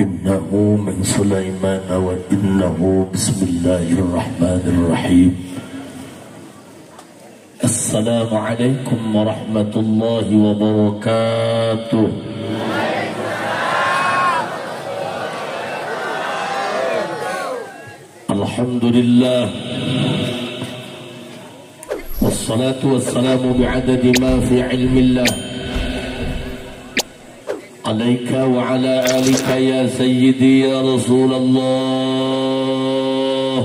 إنه من سليمان وإنه بسم الله الرحمن الرحيم. السلام عليكم ورحمة الله وبركاته. الحمد لله والصلاة والسلام بعدد ما في علم الله عليك وعلى آلك يا سيدي يا رسول الله.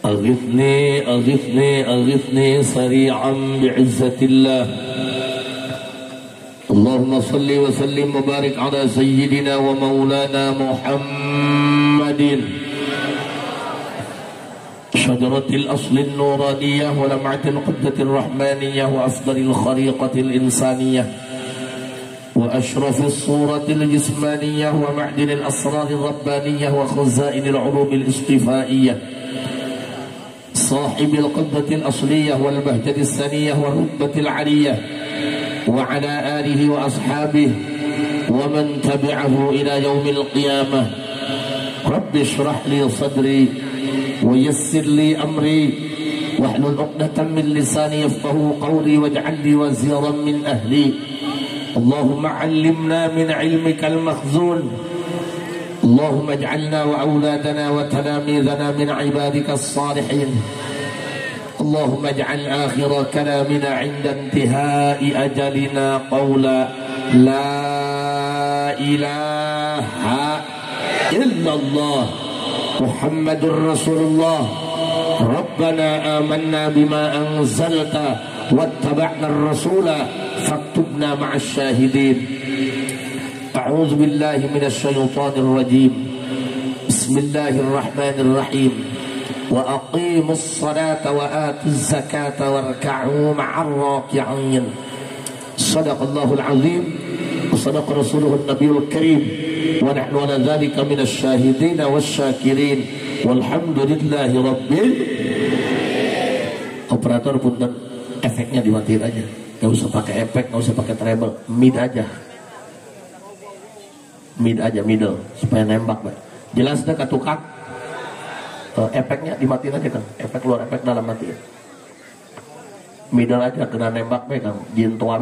أغثني أغثني أغثني سريعا بعزة الله. اللهم صل وسلم وبارك على سيدنا ومولانا محمد شجرة الأصل النورانية ولمعة القدة الرحمانية وأفضل الخليقة الإنسانية وأشرف الصورة الجسمانية ومعدن الأسرار الربانية وخزائن العلوم الاصطفائية صاحب القدة الأصلية والبهجة الثانية والرتبة العلية وعلى آله وأصحابه ومن تبعه إلى يوم القيامة. رب اشرح لي صدري ويسر لي أمري واحلل عقدة من لساني يفقه قولي واجعل لي وزيرا من أهلي. اللهم علمنا من علمك المخزون. اللهم اجعلنا وأولادنا وتلاميذنا من عبادك الصالحين. اللهم اجعل آخر كلامنا عند انتهاء أجلنا قولا لا إله إلا الله محمد رسول الله. ربنا آمنا بما أنزلت واتبعنا الرسول فاكتبنا مع الشاهدين. أعوذ بالله من الشيطان الرجيم. بسم الله الرحمن الرحيم. وأقيموا الصلاة وآتوا الزكاة واركعوا مع الراكعين. صدق الله العظيم وصدق رسوله النبي الكريم ونحن على ذلك من الشاهدين والشاكرين والحمد لله rabbil. Operator punten, efeknya dimatiin aja, gak usah pakai efek, gak usah pakai treble, mid aja, middle supaya nembak. Jelas deh ke tukang, efeknya dimatiin aja kan, efek luar, efek dalam matiin, middle aja, kena nembak be kan, jin toa.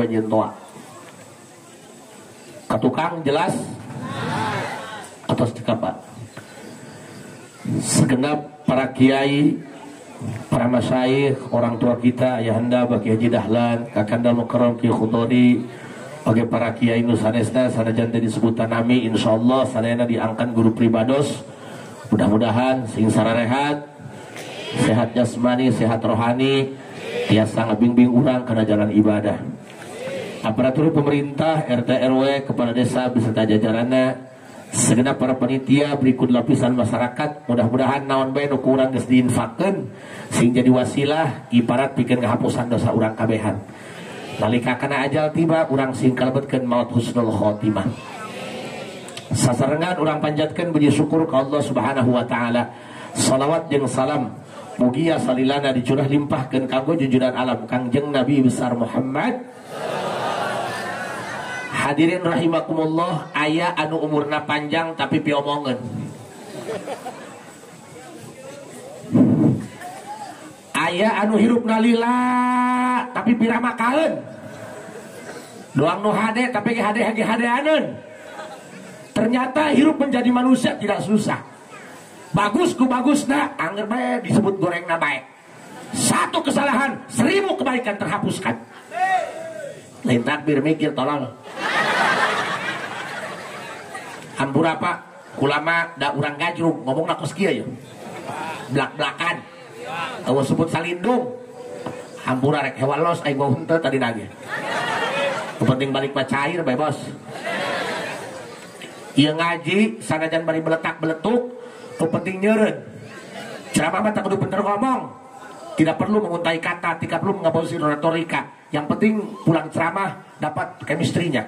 Ke tukang jelas atas dikapat. Segenap para kiai, para masyayikh, orang tua kita, ayahanda Baki Haji Dahlan, kakanda Mukarram Ki Khutodi, bagi para kiai nu sanesna sanajan teh disebutan nami, insyaallah sadayana diangkat guru pribados. Mudah-mudahan sing sararehat, sehat jasmani, sehat rohani, tiasa ngabimbing urang kana jalan ibadah. Aparatur pemerintah, RT RW, kepala desa beserta jajaranna, segenap para panitia, berikut lapisan masyarakat, mudah-mudahan naon bae nu kurang geus diinfakkeun sing jadi wasilah ibarat pikeun ngahapusan dosa urang kabehan. Nalika kana ajal tiba urang sing kalebetkeun maut husnul khotimah. Sasarengan urang panjatkeun puji syukur ka Allah Subhanahu wa taala. Shalawat jeung salam mugia salilana dicurah limpahkeun kanggo junjungan alam Kangjeng Nabi besar Muhammad. Hadirin rahimakumullah, aya anu umurna panjang tapi piomongeun. Aya anu hirupna lila tapi piramakaeun. Doang nu hade tapi hade-hadeaneun. Ternyata hirup menjadi manusia tidak susah. Bagus ku bagusna angger bae disebut gorengna bae. Satu kesalahan 1000 kebaikan terhapuskan. Lain takbir mikir tolong. Hampura pak, kulama da urang gajrung ngomongna kos kieu ya. Blak-blakan. Awas sebut salindung. Hampura rek hewan los aing ngomong teh tadi nage. Penting balik cair bae bos. Ieu ngaji sanajan bari beletak-beletuk, penting nyeureun. Ceramah mah tak kudu bener ngomong. Tidak perlu menguntai kata, tidak perlu mengabusi retorika. Yang penting pulang ceramah dapat chemistry-nya.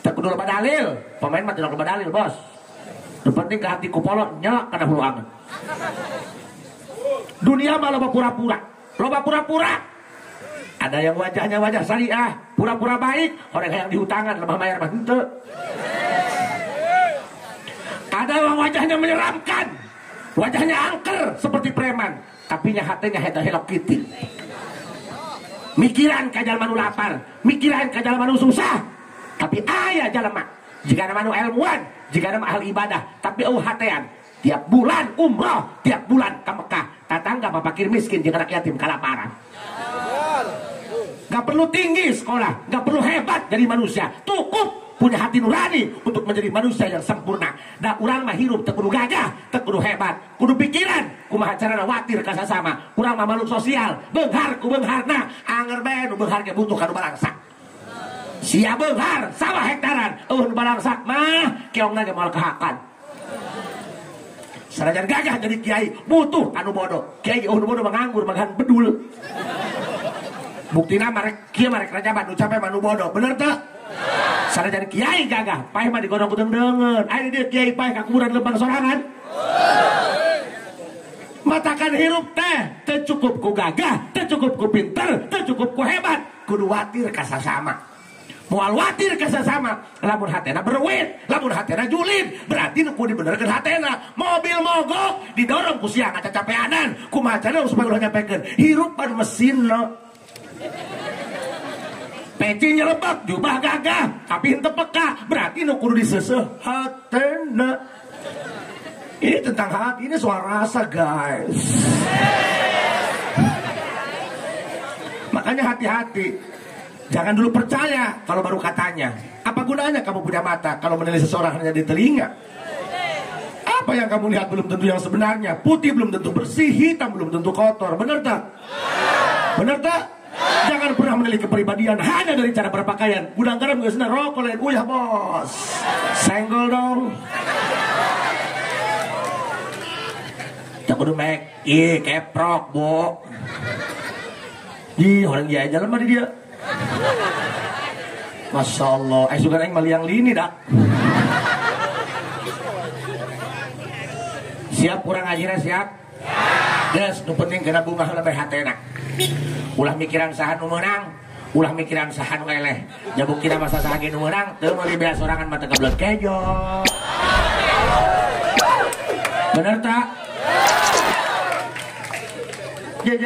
Tak kudu loba dalil, pemain mah tidak loba dalil bos. Yang penting ke hati kupolo nyelak kana hulu angen. Dunia mah loba pura-pura, Ada yang wajahnya wajah syariah, pura-pura baik, orang yang dihutangan lemah bayar mah henteu. Ada yang wajahnya menyeramkan, wajahnya angker seperti preman, tapi hatinya Hello Kitty. Mikiran ka jalma nu lapar, mikiran ka jalma nu susah. Tapi aya jalma jika nama nu ilmuwan, jika nama ahli ibadah, tapi hatean tiap bulan umroh, tiap bulan ke Mekah. Tatangga fakir miskin jeung anak yatim kalaparan. Gak perlu tinggi sekolah, gak perlu hebat jadi manusia, cukup punya hati nurani untuk menjadi manusia yang sempurna. Nah, urang mah hirup teu kudu gagah, teu kudu hebat, kudu pikiran kumaha carana watir ka sasama. Urang mah makhluk sosial, beunghar ku beungharna, anger bae nu beunghar ge butuh ka nu balangsak. Sia beunghar sawah hektaran, nu balangsak mah keongna ge moal kahakan. Sanajan gagah jadi kiai butuh anu bodoh. Kiai nu bodoh manganggur manghan bedul. Buktina marek kieu marek rajaban nu capek mah nu bodoh, bener teu? Sanajan kiai gagah, paeh mah digodong ku deungeun. Aya dieu kiai paeh ka kuburan leumpang sorangan. Matakan hirup teh teu cukup ku gagah, teu cukup ku pinter, teu cukup ku hebat, kudu watir ka sasama. Moal watir ka sasama, lamun hatena berwit, lamun hatena julid, berarti nu kudu dibenerkeun hatena. Mobil mogok didorong ku siang cacapeanan, kumaha carana supaya ulah nyampekeun. Hirup pan mesinna. Peci nyerebak, jubah gagah, tapi henteu peka, berarti nu kudu diseuseuh hatena. Ini tentang hati, ini soal rasa guys. Makanya hati-hati, jangan dulu percaya kalau baru katanya. Apa gunanya kamu punya mata kalau menilai seseorang hanya di telinga? Apa yang kamu lihat belum tentu yang sebenarnya. Putih belum tentu bersih, hitam belum tentu kotor. Benar tak? Benar tak? Jangan pernah menilai kepribadian hanya dari cara berpakaian. Gudang garam gak senang rokok lain. Uyah bos, senggol dong. Tak kudu mek, keprok bo. Ih, orang dia aja lemah di dia. Masya Allah, suka neng maliang lini dak. Siap kurang ajarnya siap. Yes, nu penting kena bunga lebih hatena. Ulah mikiran saha nu meunang, ulah mikiran saha nu eleh. Jabuk kira masa saha ge nu meunang, teu meuli bea sorangan mah teu kebelet kejo. Bener tak? Ya.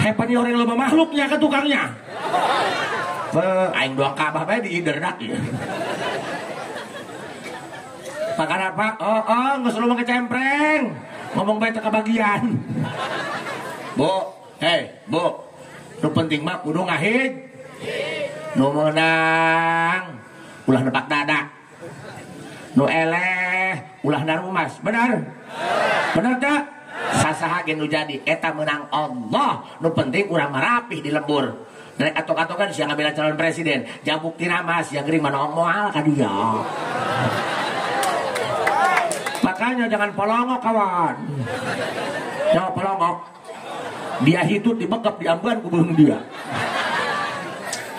Hepani orang loba makhluknya ke tukangnya. Aing doang kabah bae di internet ya. Pakana apa? Geus lu mah kecempreng. Ngomong bae teu kabagian. Bu, Bu. Nu penting mah kudu ngahid. Nu meunang ulah nepak dadak. Nu eleh ulah narumas. Benar? Benar tak? Sasaha ge nu jadi eta menang Allah. Nu penting urang marapih di lembur. Dari atok-atokan siang ngambil calon presiden. Jabuk tina mas yang gering mana moal ka dia. Makanya jangan polongok kawan. Jangan polongok. Dia hitut dibekep diamban ku beung dia.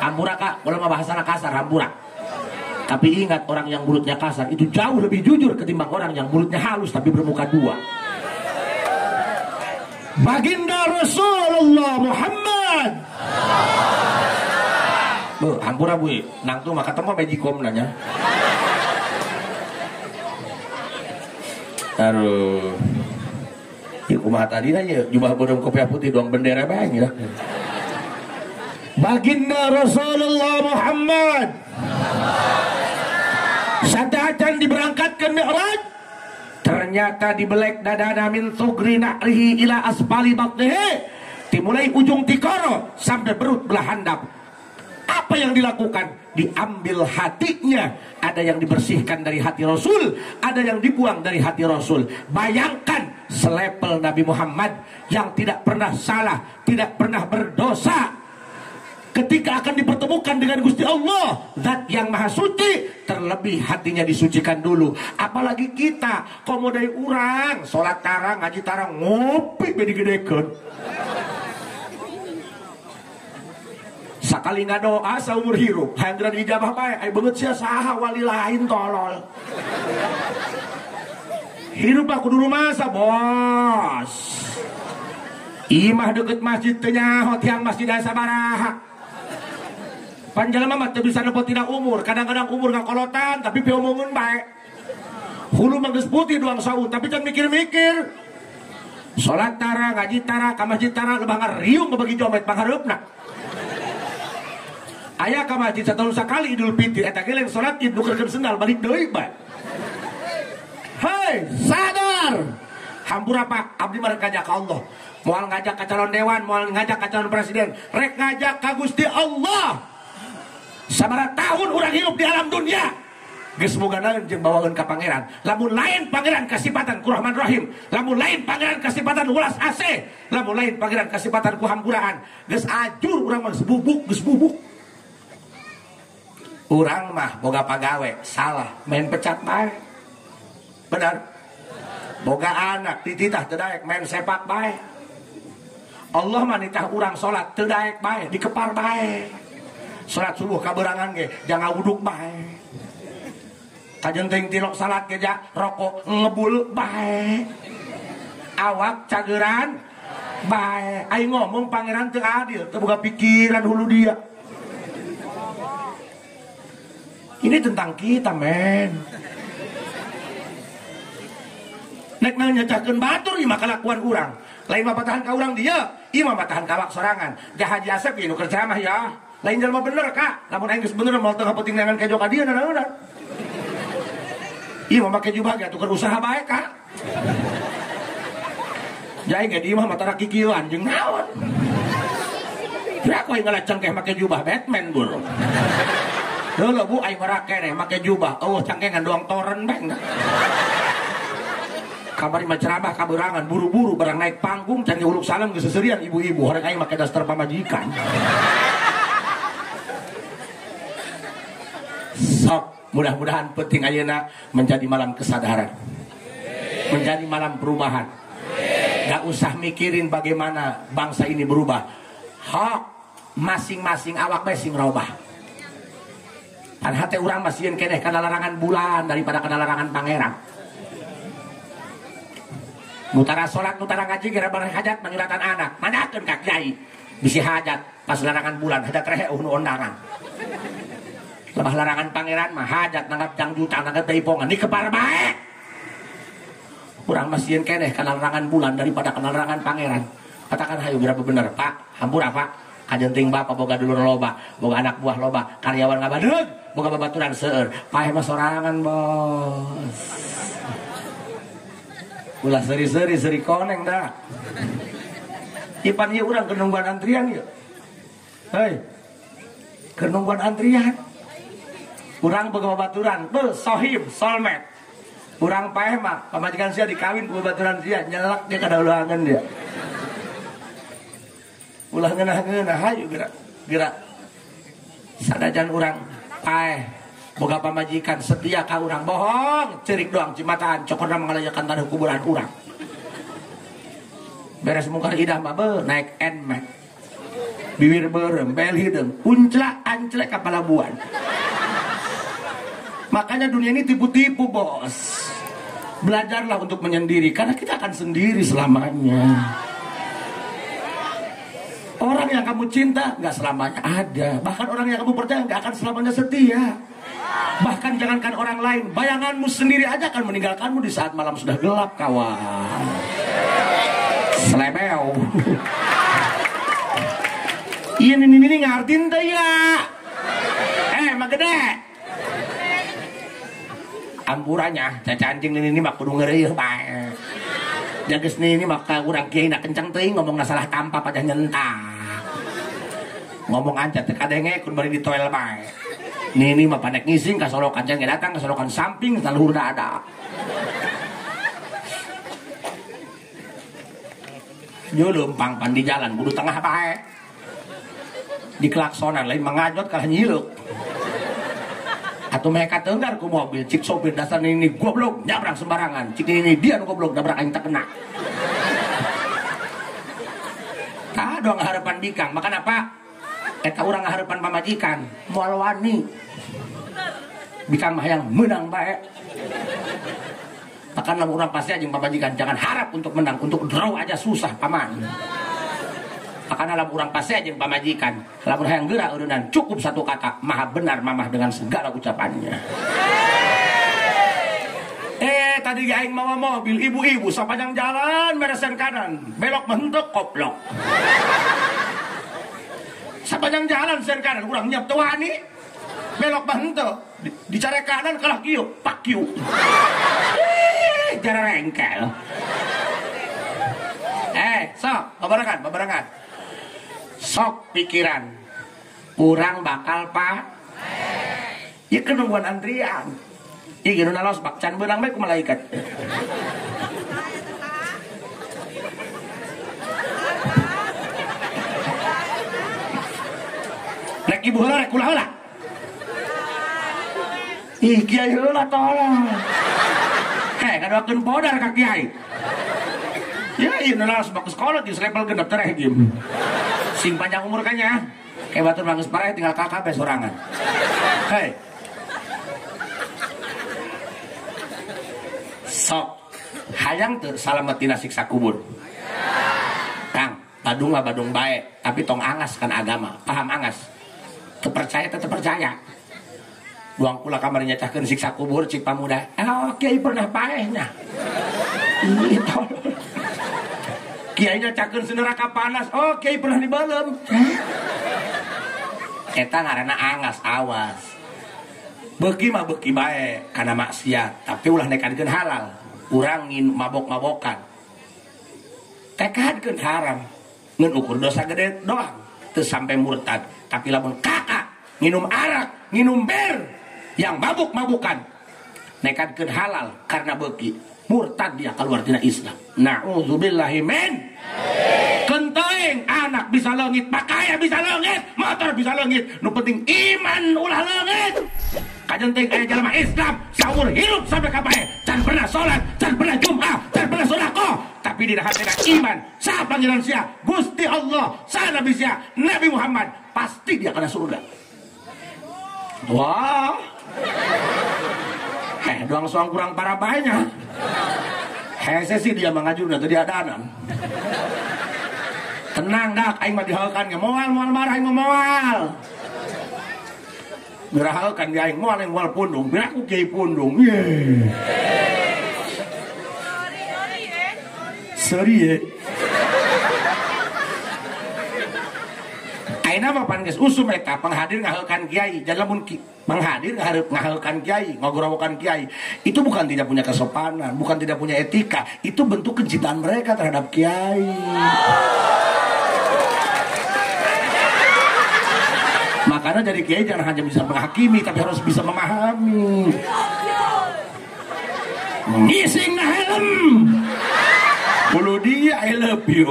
Hampura kak, kalau mah bahasana kasar hampura. Tapi ingat orang yang mulutnya kasar itu jauh lebih jujur ketimbang orang yang mulutnya halus tapi bermuka dua. Baginda Rasulullah Muhammad. Hampura bu, nang tuh maka temu bejikom nanya. Taruh. Ya kumaha tadi nanya jubah bodong kopiah putih doang bendera banyak. Baginda Rasulullah Muhammad. Sadajan diberangkatkan Mi'raj. Ternyata dibelek dadana min sugri na'rihi ila asfali batnihi. Dimulai ujung tikoro sampai perut belah handap. Apa yang dilakukan? Diambil hatinya. Ada yang dibersihkan dari hati Rasul, ada yang dibuang dari hati Rasul. Bayangkan selepel Nabi Muhammad yang tidak pernah salah, tidak pernah berdosa, ketika akan dipertemukan dengan Gusti Allah, Zat yang Maha Suci, terlebih hatinya disucikan dulu. Apalagi kita, komo dari urang, sholat tarang, ngaji tarang, ngopi bedigedekeun. Sakali ngadoa saumur hirup, hayang dijabah bae, ai beungeut sia saha wali lain tolol. Hirup aku dulu masa bos. Imah deket masjid teu nyaho tiang masjid aya sabaraha. Panjalma mah teu bisa nepotina umur, kadang-kadang umur ngakolotan tapi piomongeun bae. Hulu mah geus putih doang saut tapi can mikir-mikir. Salat tara, ngaji tara, ka masjid tara lebah ngariung bagi jomet panghareupna. Aya ka masjid satahun sakali Idul Fitri eta ge lain salat Id nukerkeun sendal balik deui bae. Hei, sadar. Hampura Pak, abdi mah ngajak ka Allah. Moal ngajak ka calon dewan, moal ngajak ka calon presiden, rek ngajak ka Gusti Allah. Sabaraha tahun urang hidup di alam dunia. Geus boga naon jeung bawakeun ka pangeran. Lamun lain pangeran kasipatan ku Rahman Rahim, lamun lain pangeran kasipatan ulas AC, lamun lain pangeran kasipatan ku hampuraan, geus ajur urang mah geus bubuk. Urang mah boga pagawe, salah, main pecat bae. Benar. Boga anak dititah teu daek main sepak bae. Allah mah nitah urang salat teu daek bae, dikepar bae. Salat subuh kaberangan ge jangan wuduk bae. Kajenteng tilok salat ge rokok ngebul bae. Awak cageran bae. Aing ngomong pangeran teu adil, teu boga pikiran hulu dia. Ini tentang kita, men. Nek nyacakeun batur ieu mah kalakuan urang. Lain mah patahan ka urang dia, ieu mah patahan ka awak sorangan. Jah Haji Asep ieu nu keur ceramah ya. Lain jalma bener Kak. Lamun aing geus bener moal teu penting dengan kejo ka dieu naon. Ieu mah make jubah ge tuker usaha bae Kak. Jai ge dieu mah matara kikieuan jeung naon. Ya aku aing ngalaceng keh make jubah Batman bur. Heula Bu aing mah keneh make jubah. Oh cangkengan doang toren bae. Kamari mah ceramah kaberangan buru-buru barang naik panggung can uluk salam geus seserian ibu-ibu horeng aing make daster pamajikan. Sok mudah-mudahan penting ayeuna menjadi malam kesadaran, menjadi malam perubahan. Gak usah mikirin bagaimana bangsa ini berubah. Hak masing-masing awak bae sing robah. Pan hate urang mah sieun keneh kana larangan bulan daripada kana larangan pangeran. Mutara salat mutara ngaji gara bareng hajat mangiratan anak. Manakeun ka kiai bisi hajat pas larangan bulan hajat rehe nu ondangan. Lebah larangan pangeran mah hajat nanggap jangjutan nanggap daipongan di kepar bae. Urang mah sieun keneh kana larangan bulan daripada kana larangan pangeran. Katakan hayu berapa bener Pak? Hampura Pak. Kajenting bapak boga dulur loba, boga anak buah loba, karyawan ngabadeug, boga babaturan seueur. Paeh mah sorangan bos. Ulah seri-seri koneng dah. Ipan ieu urang keur nungguan antrian ieu. Hei. Keur nungguan antrian. Urang boga babaturan, beuh sohib, solmet. Urang paeh mah pamajikan sia dikawin ku babaturan sia, nyelak dia kadaulangan dia. Ulah ngeunah-ngeunah hayu gerak. Sadajan urang paeh boga pamajikan setia ka urang bohong cerik doang cimataan cokorna mangalayakan tanah kuburan urang beres mungkar idah mah naik enmek bibir beureum bel hideung unclak anclek ka palabuan. Makanya dunia ini tipu-tipu bos. Belajarlah untuk menyendiri karena kita akan sendiri selamanya. Orang yang kamu cinta nggak selamanya ada, bahkan orang yang kamu percaya nggak akan selamanya setia. Bahkan jangankan orang lain, bayanganmu sendiri aja akan meninggalkanmu di saat malam sudah gelap kawan. Selebeo. Iya ini ngartin tuh ya. Mah gede. Ampurannya, caca anjing ini mah kudu ngeureuyeuh bae. Jages ini maka urang kiai nak kencang teuing ngomong salah tampa pada nyentak. Ngomong ancat teu kadenge kun bari di toel bae. Nini mah panek ngising kasolokan can datang kasolokan samping ka luhur dada. Yo leumpang pan di jalan kudu tengah bae. Di klaksonan lain mangajot kalah nyileuk. Atuh mereka tenggar ku mobil cik sopir dasar ini goblok nyabrang sembarangan. Cik ini dia nu goblok nabrak aing tak kena. Tah dong harapan dikang makan apa? Eta urang ngahareupan pamajikan moal wani. Bikang mah yang menang bae. Makan lamun urang pasti aja pamajikan jangan harap untuk menang, untuk draw aja susah paman. Akan dalam urang pase jeung pamajikan. Lamun hayang geura ureunan cukup satu kata, maha benar mamah dengan segala ucapannya. Tadi aing mawa mobil, ibu-ibu sapanjang jalan meresan kanan, belok mentok koplok. Sapanjang jalan sen kanan, urang nyiap teu wani. Belok mentok, dicare kanan kalah kieu, pak kieu. Jara rengkel. Sok, babarengan. Sok pikiran. Urang bakal ieu kenungguan antrian. Ih, gini nalos bakcan benang baik ke malaikat. Nek ibu heula rek kula heula. Ih, kiai heula tolong. Ngadoakeun podar ka kiai. Ya, ieu nalos bak sekolah di level genep teh gim. Sing panjang umur kanya. Kayak batur manggeus parah tinggal kakak bees sorangan. Sok hayang teu salametina siksa kubur. Kang, badung mah badung bae, tapi tong angas kan agama, paham angas. Teu percaya tetep percaya. Buang kula kamari nyacahkeun siksa kubur cik pamuda. Kiai pernah paehna. Ih, tolong. Kiai nyacahkeun neraka panas. Kiai pernah di balem. Eta ngaranna angas, awas. Beuki mah beuki bae kana maksiat, tapi ulah nekadkeun halal. Urangin mabok-mabokan. Tekadkeun haram. Ngeun ukur dosa gede doang, teu sampai murtad. Tapi lamun kakak nginum arak, nginum bir yang mabuk-mabukan, nekadkeun halal karena beuki, murtad dia keluar tina Islam. Nauzubillahi min. Kentoing anak bisa leungit, pakaian bisa leungit, motor bisa leungit, nu penting iman ulah leungit. Kajenting aya jalma Islam saumur hidup sampai ka bae, can pernah salat, can pernah Jumat, can pernah sedekah, tapi di hatinya iman. Sa panggilan sia Gusti Allah, sa Nabi sia Nabi Muhammad, pasti dia kana surga. Wah. Doang soang kurang parah baenya. Hese sih dia mangajurna teu diadanan. Tenang dak aing mah dihaeukan ge moal marah aing moal. Ngerahalkan di aing moal yang moal pundung, biraku kiai pundung. Sorry ye. Aina mah pan geus usum eta panghadir ngaheulkan kiai, jangan lamun panghadir ngaheulkan kiai, ngogorowokan kiai. Itu bukan tidak punya kesopanan, bukan tidak punya etika, itu bentuk kecintaan mereka terhadap kiai. Makanya jadi kiai jangan hanya bisa menghakimi, tapi harus bisa memahami. Ngising na helm. Bulu dia I love you.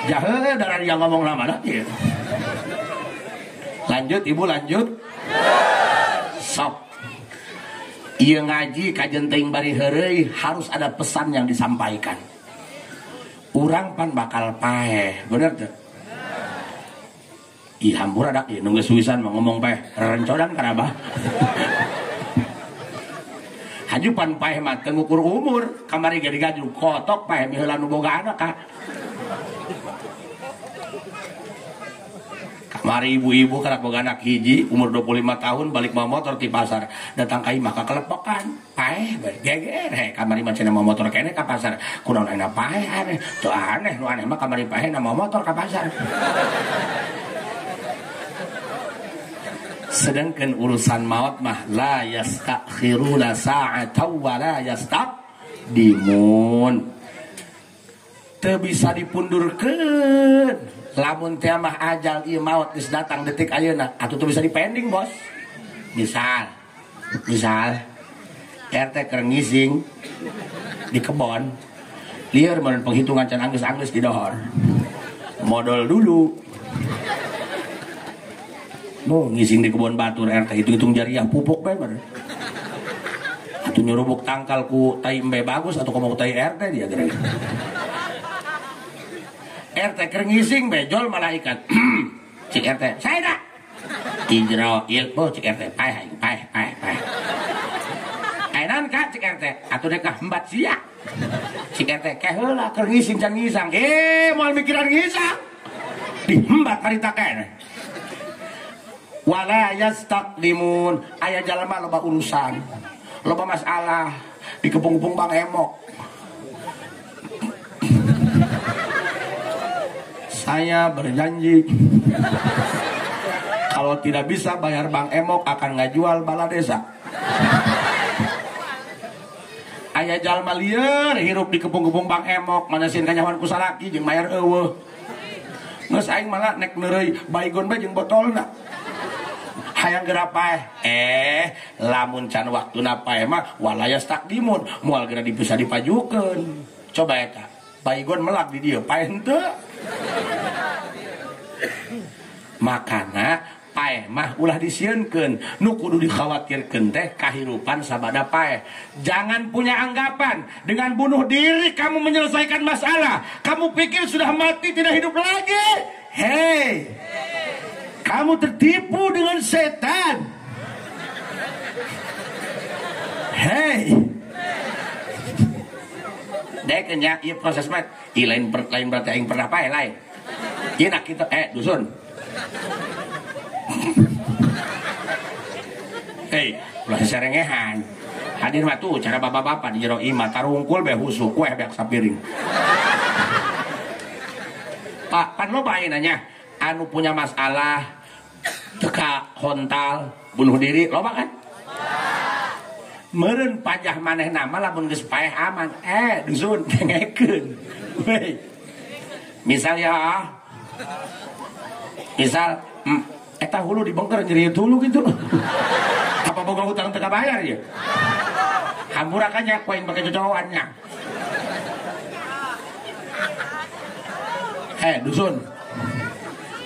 Jahe darah dia ngomong lama nanti. Lanjut ibu lanjut. Sok. Ieu ngaji kajen teuing bari heureuy harus ada pesan yang disampaikan. Urang pan bakal paeh, bener teu? Ih hampura dak ieu nu geus suwisan mah ngomong paeh rencodan kana bah. Hajupan paeh mah teu ngukur umur, kamari ge digaju kotok paeh miheula nu boga anak ka. Mari ibu-ibu karak boga anak hiji umur 25 tahun balik bawa motor di pasar datang ka imah kakelepokan paeh geger kamari mah cenah bawa motor kene ka pasar kunaon ayeuna paeh aneh teu aneh nu aneh mah kamari paeh na bawa motor ka pasar. Sedangkan urusan maut mah la yastakhiruna sa'atan wa la yastaqdimun, teu bisa dipundurkeun. Lamun teh mah ajal ieu maut geus datang detik ayeuna atuh teu bisa dipending bos. Misal RT keur ngising di kebon lieur meureun penghitungan can anggeus-anggeus di dohor modal dulu. Ngising di kebun batur RT hitung-hitung jariah pupuk bae bener. Atuh nyurubuk tangkal ku tai embe bagus atau komo ku tai RT dia geus. RT keur ngising bejol malaikat. Cik RT, saya dah. Ijroil, cik RT, paeh. Ainan ka cik RT, atuh dek hembat sia. cik teh heula keur ngising can ngisang moal mikiran ngisang dihembat harita keneh wala yastaqdimun aya jalma loba urusan loba masalah dikepung-kepung Bang Emok saya berjanji kalau tidak bisa bayar Bang Emok akan ngajual bala desa aya jalma lieur hirup dikepung-kepung Bang Emok manasin kanyawan ku salaki jeung mayar eueuh geus aing malah nek neureuy baygon bae jeung botolna hayang geura paeh lamun can waktuna paeh mah walayas takdimun moal geura bisa dipajukeun coba eta baygon melak di dieu paeh henteu makana paeh mah ulah disieunkeun nu kudu dikhawatirkeun teh kahirupan sabada paeh jangan punya anggapan dengan bunuh diri kamu menyelesaikan masalah kamu pikir sudah mati tidak hidup lagi hei kamu tertipu dengan setan. Hei. Dek nya ieu proses mah lain berarti aing pernah pae lain. Ieu nak kita dusun. Hei, ulah serengehan. Hadir mah tuh cara bapak-bapak di jero imah tarungkul bae husuk kueh beak sapiring. Pak, pan lo bae nanya anu punya masalah teka hontal bunuh diri loba kan meureun pajah manehna mah lamun geus paeh aman dusun dengekeun misal ya misal eta hulu dibongkar jadi hulu gitu apa boga hutang teka bayar ya hampura kan nya koin pakai cocokannya dusun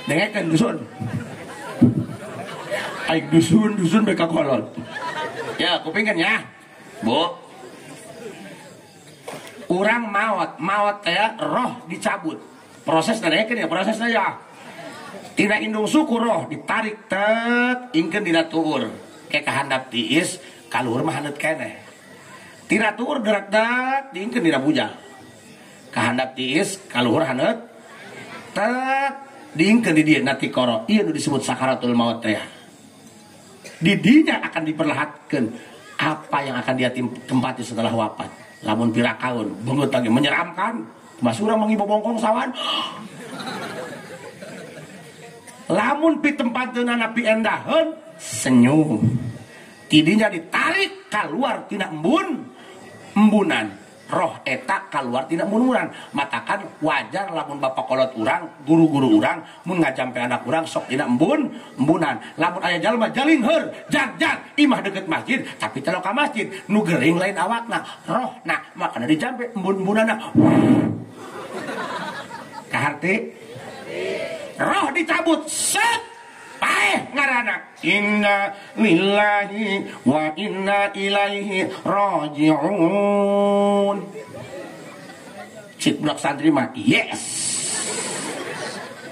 dengekeun dusun aik dusun beka kolot ya kupingkan ya bu urang maot ya roh dicabut prosesnya dengekeun ya prosesnya ya tina indung suku roh ditarik tet ingkeun dina tuur ke kahandap tiis kaluhur mah handeut keneh tina tuur derak-derak diingkeun dina bujal kahandap tiis kaluhur handeut tet diingkeun di dieu nati koro ieu nu disebut sakaratul maut teh di dinya akan diperlihatkan apa yang akan dia tempati setelah wafat lamun pirakaun beungeut lagi menyeramkan mas urang mengibo bongkong sawan lamun pi tempatna napi endaheun senyum tidinya ditarik keluar tina embunan roh eta keluar tina embun-embunan matakan wajar lamun bapak kolot urang guru-guru urang mun ngajampe anak urang sok tina embunan lamun aya jalma jaling heur jag imah deket masjid tapi teu ka masjid nu geuring lain awakna rohna makana dijampe embun-embunana kaharti roh dicabut set paeh ngaranna inna lillahi wa inna ilaihi raji'un cik budak santri mah yes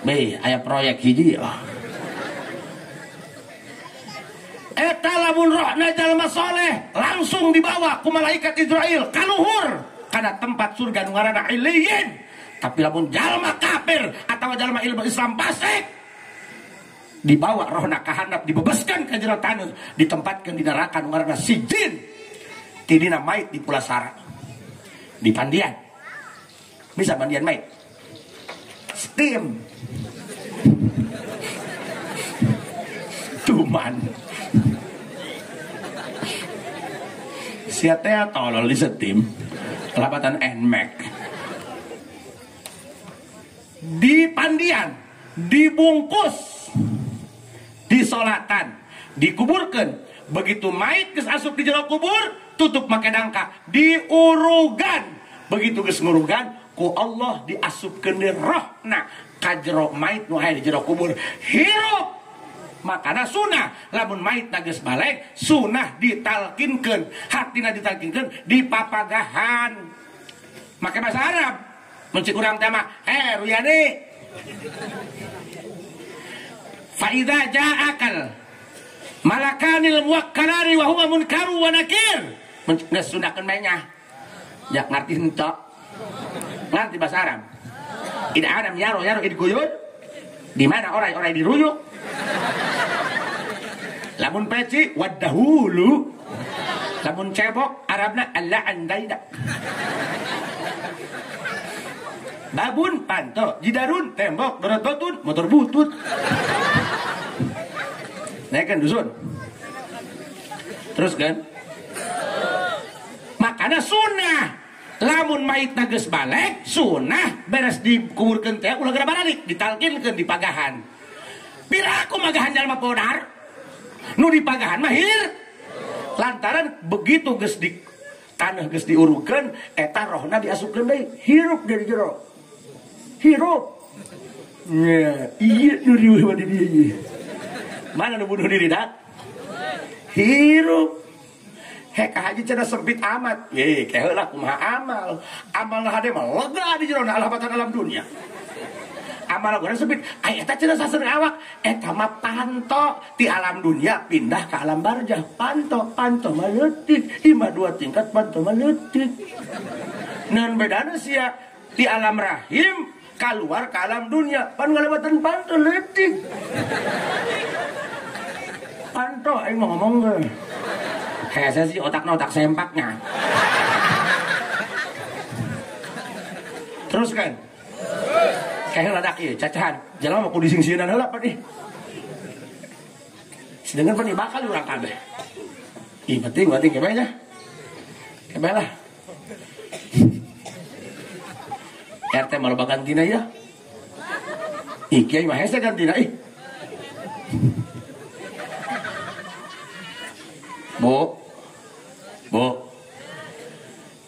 be aya proyek hiji eta lamun rohna jalma soleh langsung dibawa ku malaikat Israil kaluhur kana tempat surga nu ngaranna Illiyin tapi lamun jalma kafir atawa jalma ilmu Islam fasik dibawa rohna kahandap dibebaskan ke jero taneuh ditempatkan di neraka nu ngaranna Sijin tidina mait di Pulasara di pandian bisa mandian mait steam tuman sia teh tolol di steam kelapatan Nmax di pandian dibungkus disolatan dikuburkan begitu mayit geus asup di jero kubur tutup make dangka diurugan begitu geus ngurugan ku Allah diasupkeun di rohna ka jero mayit nu aya di jero kubur hirup makana sunah lamun mayit geus balik sunah ditalkinkeun hatina ditalkinkeun dipapagahan make bahasa Arab mun cik urang teh mah Ruyani Fa'idha ja'akal malakanil muwakkalani wa huwa munkaru wa nakir ngesundakeun mainnya jak ngarti henteu Ngerti bahasa Arab? Ida Adam yaro id guyud. Di mana orang-orang diruyuk? Lamun peci wadahulu. Lamun cebok Arabna Allah andaida. Babun panto, jidarun tembok, dorototun motor butut. Naikkan dusun. Terus kan? Makanya sunnah. Lamun mayit nages balik, sunnah beres dikuburkeun teh ulah gara balik, ditalkinkeun di pagahan. Piraku magahan jalma podar. Nu di pagahan mah hir. Lantaran begitu geus di tanah geus diurukeun, eta rohna diasupkeun deui, hirup dari jero. Hirup. Nya, ieu nu riweuh di dieu. Mana nu bunuh diri dak? Hirup. Hek haji cenah sempit amat. Ye, keheula kumaha amal. Amal hade mah lega di jero alabatan alam dunia. Amal goreng sempit. Ai eta cenah saseun awak. Eta mah panto ti alam dunia pindah ke alam barzah. Panto mah leutik. Imah 2 tingkat panto mah leutik. Naon bedana sia ti alam rahim keluar ke alam dunia. Pan ngalewatan panto leutik. Panto aing mau ngomong ge. Hese sih otaknya otak sempaknya. Terus kan? Kayak ladak ieu cacahan. Jalan mau kudu disingsieunan heula apa nih? Sedangkan pan bakal urang kabeh. Ih penting kebe nya. Kebe lah. RT malu gantina ya. Ih kiai mah hese gantina ih. Bu.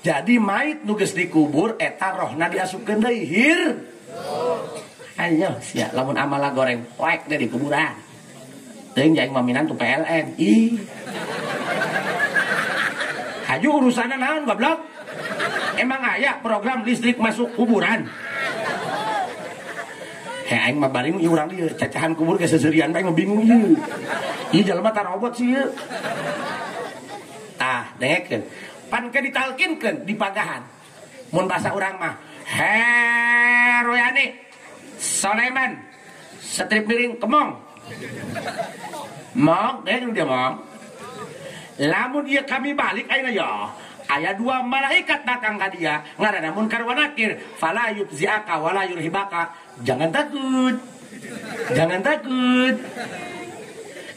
Jadi mayit nu geus dikubur eta rohna diasupkeun deui hir. Ayo sia lamun amala goreng poek deh di kuburan. Teuing jaing maminan tu PLN. Ih. Haju urusanna naon goblok? Emang aya program listrik masuk kuburan? Aing mah bari urang ieu cacahan kubur ge seserian bae bingung ieu. Ieu jelema tah robot sih ieu. Tah, dengekeun. Pan ke ditalkinkeun di pagahan. Mun bahasa urang mah, Royani, Soleman, setrip miring kemong. Mong, dia mong. Lamun ieu kami balik ayeuna ya. Aya 2 malaikat datang ka dia, ngaranna Munkar wa Nakir, fala yubziaka wala yurhibaka. Jangan takut.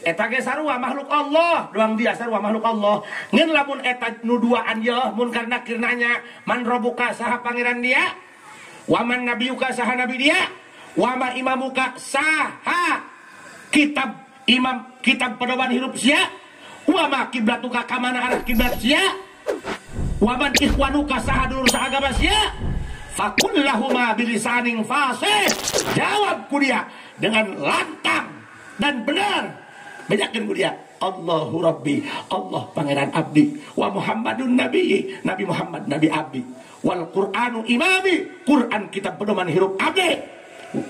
Eta ge sarua makhluk Allah, doang dia sarua makhluk Allah. Ngeun lamun eta nu duaan ye Munkar Nakir nanya, man robuka saha pangeran dia? Wa man nabiyuka saha nabi dia? Wa ma imamuka saha kitab pedoman hirup sia? Wa ma kiblatuka ka mana arah kiblat sia? Wa man ikhwanuka saha dulur saagama sia? Fakullahuma bilisaning fasih. Jawab ku dia dengan lantang dan benar. Banyakin ku dia, Allahu Rabbi, Allah pangeran abdi, wa Muhammadun Nabi, Nabi Muhammad Nabi abdi, wal Qur'anu imami, Quran kitab pedoman hirup abdi,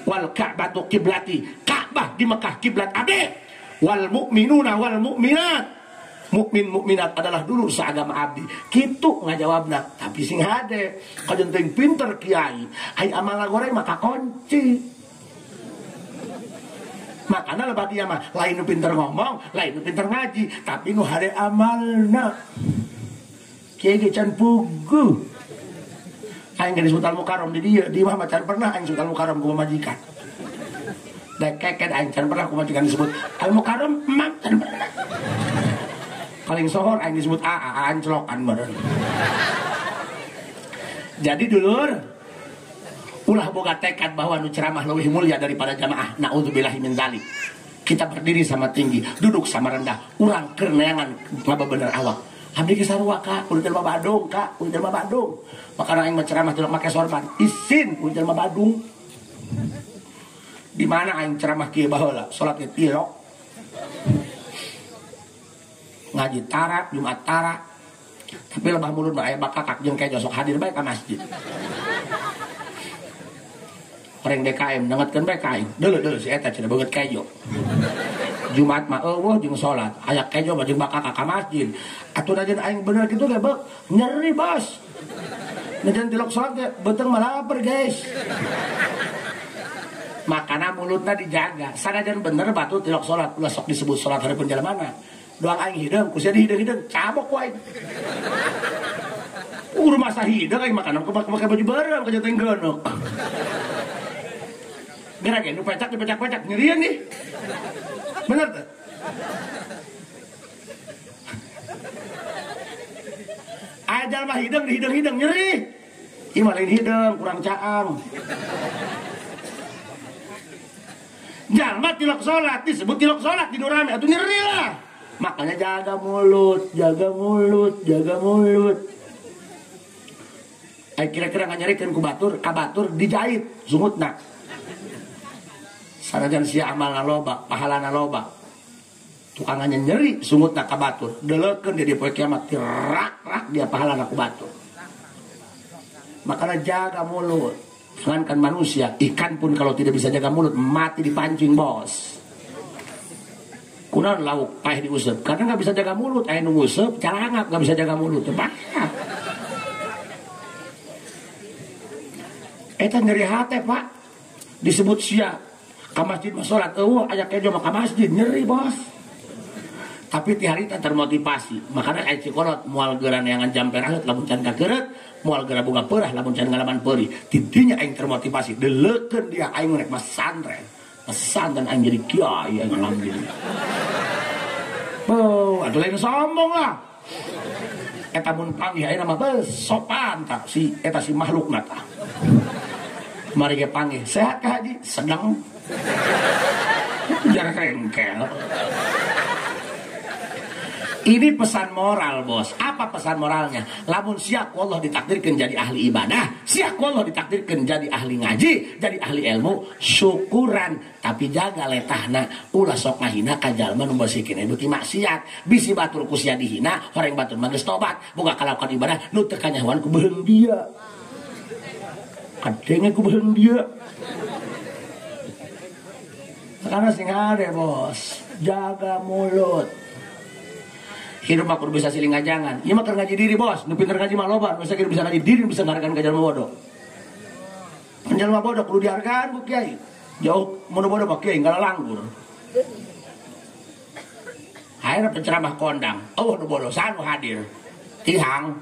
wal Ka'batu kiblati, Ka'bah di Mekah kiblat abdi, wal mu'minuna wal mu'minat, mukminat adalah dulur seagama abdi. Kitu ngajawabna, tapi sing hade kajen teuing pinter kiai, ai amal goreng maka kunci. Makanya lebat dia mah lain nu pinter ngomong, lain nu pinter ngaji, tapi nu hade amalna. Kiai ge can puguh. Aing geus Sultan Mukarram di dieu, di mah macan pernah aing Sultan Mukarram ku majikan. Dek keket aing can pernah ku majikan disebut Al Mukarram emang can pernah. Paling sohor aing disebut anclokan badan. Jadi dulur, ulah boga tekad bahwa nu ceramah leuwih mulia daripada jamaah. Naudzubillahi min dzalik. Kita berdiri sama tinggi, duduk sama rendah. Urang keur neangan ngabebener awak. Abdi ge sarua Kak, kudu jelema Badung, Kak, kudu jelema Badung. Makana aing ceramah teu make sorban. Isin kudu jelema Badung. Di mana aing ceramah kieu baheula? Salat ge tilok. Ngaji tarak, Jumat tarak. Tapi lebah mulut mah aya bakakak jeung kejo sok hadir bae ka masjid. Orang DKM nengetkeun bae ka aing. Deuleu si eta cenah beungeut kejo. Jumat mah eueuh jeung salat, aya kejo mah jeung bakakak ka masjid. Atuh najen aing bener kitu ge beuk nyeri bos. Najan tilok sholat ya, beteng malah lapar guys. Makana mulutnya dijaga. Sanajan bener batu tilok sholat, ulah sok disebut sholat hari penjalamana. Doang aing hidung, kusia di hidung, cabok wae. Rumah masa hidung aing makanan pakai baju bareng kerja tenggonok. Gerak ya, nu pecak nyerian nih. Bener tuh. Ajal mah hidung di hidung nyeri. Ieu mah lain hidung kurang caang. Jalma tilok sholat disebut tilok sholat di rame atuh nyeri lah. Makanya jaga mulut. Kira-kira nganyarikeun ku batur, ka batur dijahit sungutna. Sanajan sia amalna loba, pahalana loba. Tukangannya nyeri sungutna ka batur. Deulekeun dia di poe kiamat rak dia pahalana ku batur. Makanya jaga mulut. Sedangkan manusia, ikan pun kalau tidak bisa jaga mulut mati dipancing bos. Kunaon lauk paeh diuseup karena nggak bisa jaga mulut. Aya nu nguseup calangap nggak bisa jaga mulut. Bahaya. Eta nyeri hate pak. Disebut sia ka masjid mah salat aya kejo mah ka masjid nyeri bos. Tapi ti harita termotivasi. Makanya aya cikolot moal geuran neangan jam peraheut lamun can kakeureut, moal geura boga peurah lamun can ngalaman peuri. Tidinya aing termotivasi. Deulekeun dia aing rek pesantren. Pesantren aing jadi kiai aing alhamdulillah. Oh, atuh lain sombong lah. Eta mun panggih ayeuna mah beus sopan tak si eta si makhlukna tah. Mari ge panggih, sehat ka Haji? Sedang. Jangan rengkel. Ini pesan moral bos. Apa pesan moralnya? Lamun siak Allah ditakdirkan jadi ahli ibadah, siak Allah ditakdirkan jadi ahli ngaji, jadi ahli ilmu, syukuran. Tapi jaga letahna, ulah sok ngahina ka jalma nu basikeun beuki maksiat. Bisi batur ku sia dihina, horeng batur mah geus tobat, boga kalakuan ibadah nu teu kanyahoan ku beheung dia. Kadenge ku beheung dia. Karena sing ade bos, jaga mulut. Hidup mah kudu bisa siling ngajangan. Ieu mah keur ngaji diri bos, nu pinter ngaji mah loba, nu sakit bisa ngaji diri bisa ngarakan ka jalma bodoh. Jalma bodoh kudu dihargaan ku kiai. Jauh mun bodoh mah kiai enggal langgur. Hayeuna penceramah kondang, eueuh nu bodoh sanu hadir. Tihang.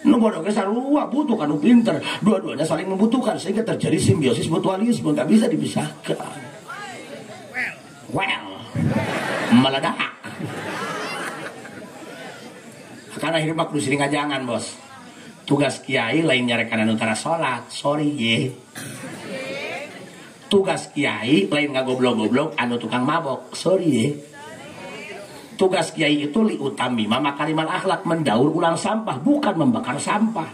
Nu bodoh ge sarua butuh kan nu pinter. Dua-duanya saling membutuhkan sehingga terjadi simbiosis mutualisme, enggak bisa dipisahkan. Well. Meledak. Karena hidup kudu sering ngajangan bos. Tugas kiai lain nyarekan anu tara salat, sorry ye. Tugas kiai lain ngagoblok-goblok anu tukang mabok, sorry ye. Tugas kiai itu liutami mama kalimal akhlak, mendaur ulang sampah, bukan membakar sampah.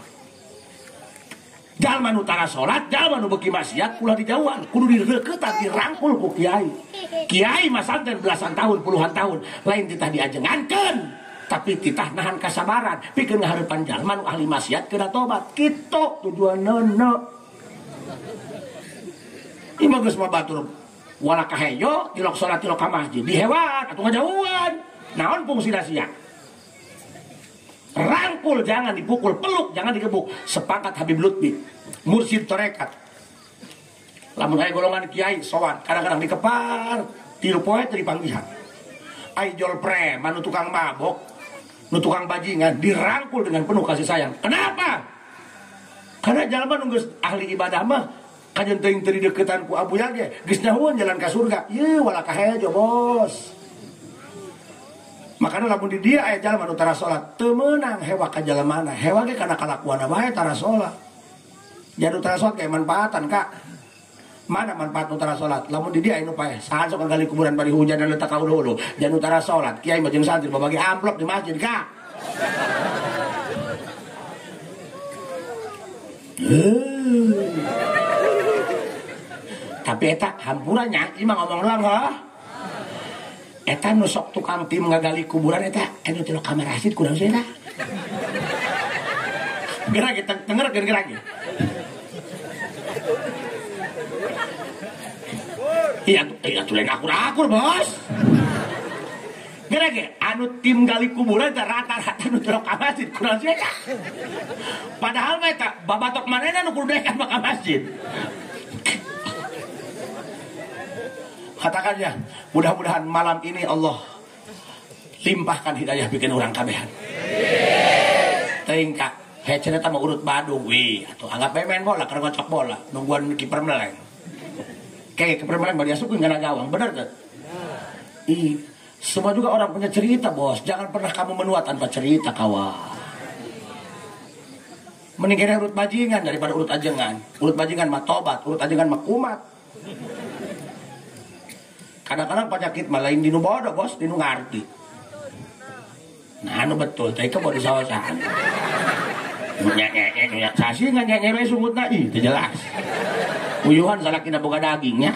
Jalma nu tara salat, jalma nu beuki maksiat ulah dijauhan, kudu direukeut dirangkul ku kiai. Kiai mah santen belasan tahun, puluhan tahun, lain titah diajengankeun. Tapi titah nahan kasabaran, pikeun ngahareupan jalma nu ahli maksiat keuna tobat. Kitu tujuanna. Imah geus mah batur wala kaheyo, tilok salat tilok ka masjid, dihewan atuh ngajauhan. Naon fungsina sia? Rangkul jangan dipukul, peluk jangan digebuk. Sepakat Habib Lutfi, mursyid tarekat. Lamun aya golongan kiai sowan, kadang-kadang dikepar, tilu poe teu dipanggihan. Ai jol preman nu tukang mabok, nu tukang bajingan dirangkul dengan penuh kasih sayang. Kenapa? Karena jalma nu geus ahli ibadah mah kajen teuing teu dideuketan ku abuya ge, geus nyahuan jalan ka surga. Ieu wala kahejo bos. Makanya lamun di dia aya jalma nu tara salat, teu meunang hewa ka jalemana. Hewa ge kana kalakuanna wae tara salat. Jadi tara salat ge manfaatan Kak. Mana manfaat nu tara salat? Lamun di dia anu paeh, sahan sok gali kuburan bari hujan dan letak ka ulu-ulu. Jangan tara salat, kiai mah jeung santri babagi amplop di masjid Kak. Tapi eta hampurannya imah ngomong doang heuh. Eta nu sok tukang tim ngagali kuburan eta anu teh kamar asid kurang sih eta. Gerak kita denger gerak. Iya tuh lain akur-akur bos. Kira-kira anu tim gali kuburan rata-rata nu teu ka masjid kurang sih. Padahal mah eta babatok manehna nu kudu dekan ka masjid. Katakan ya, mudah-mudahan malam ini Allah limpahkan hidayah bikin orang kabehan. Teuing ka, hece eta mah urut Badung we, atuh anggap bae main bola keur ngocok bola, nungguan kiper meleng. Kayak kiper meleng bari asup ngana gawang, bener teu? Ih, semua juga orang punya cerita, Bos. Jangan pernah kamu menua tanpa cerita, kawan. Mending kira urut bajingan daripada urut ajengan. Urut bajingan mah tobat, urut ajengan mah kumat. Kadang-kadang penyakit mah lain dinu bodoh, Bos, dinu ngarti. Nah, anu betul, teh ke bodi sawasan. Nya sasi ngan we sungutna ih, teu jelas. Uyuhan salakina boga dagingnya.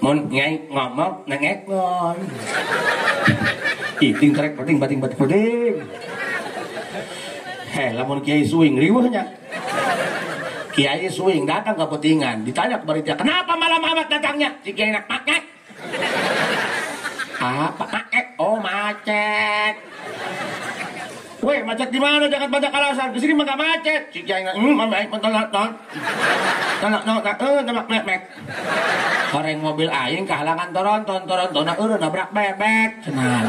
Mun nyai ngomong nengek ngon. Ih, ting trek penting. Lamun kiai suing riweuhnya. Kiai suing datang ke petingan, ditanya ke panitia, "Kenapa malam amat datangnya?" Si kiai nak macet. Apa macet? Oh, macet. Weh, macet di mana? Jangan banyak alasan. Kesini mah gak macet. Si kiai nak, baik mentonton. Mek. Koreng mobil aing kehalangan toronton nabrak bebek. Cenah.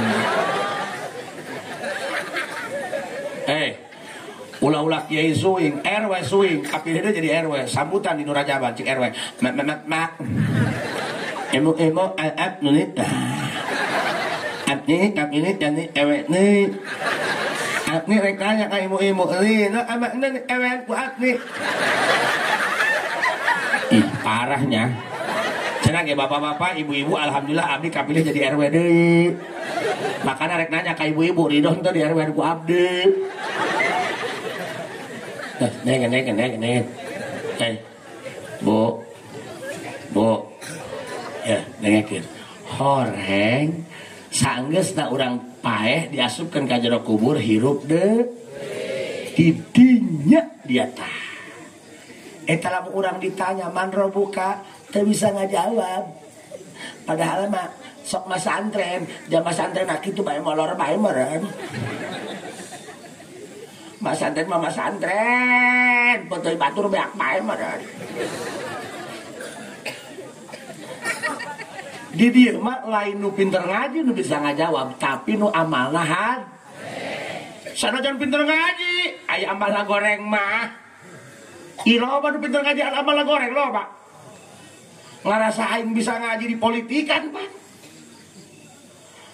Ulah-ulah kiai suing, RW suing, kapilihna jadi RW, sambutan di Nurajaban cik RW. Mak. Emo ap nunit. Apni kapilih jadi ewe ni. Apni rek tanya ka ibu-ibu ni, no abak ni ewe ku apni. Ih, parahnya. Cenah ge bapak-bapak, ibu-ibu alhamdulillah abdi kapilih jadi RW deui. Makana rek nanya ka ibu-ibu ridho henteu di RW ku abdi. Neng. Bu. Ya, nengekeun. Horeng saenggeusna urang paeh diasupkeun ka jero kubur hirup deui. Didinya dia tah. Eta lamun urang ditanya man robuka teu bisa ngajawab. Padahal mah sok masantren, jam masantren kitu bae molor bae meureun. Masantren mah masantren, potoi batur beak bae meureun. Di dieu mah lain nu pinter ngaji nu bisa ngajawab, tapi nu amalna had. Sanajan pinter ngaji, aya amalna goreng mah. Loba nu pinter ngaji amalna goreng loba. Ngarasa aing bisa ngaji di politikan, Pak.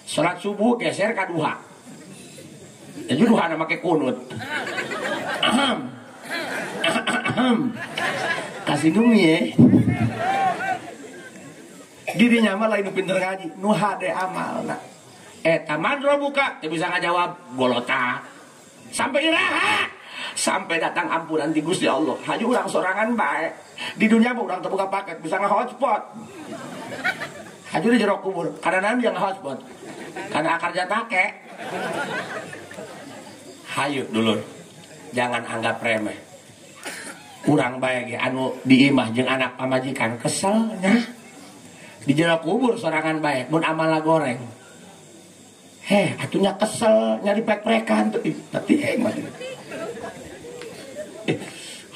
Salat subuh geser ka duha. Jadi duhana make kunut. Kasih numi ya. Dirinya mah lain pinter ngaji, nu hade amalna. Eta mandro buka, teu bisa ngajawab golota. Sampai iraha, sampai datang ampunan di Gusti Allah. Haju urang sorangan bae. Di dunia mah urang teu boga paket, bisa nge-hotspot. Haju di jero kubur, karena yang nge-hotspot. Karena akar jatake. Hayu dulur, jangan anggap remeh. Urang bae ge anu diimah jeung anak pamajikan keselnya. Di jero kubur sorangan bae, mun amalna goreng. Atunya kesel nyari pek-pekan tuh. Tapi mah.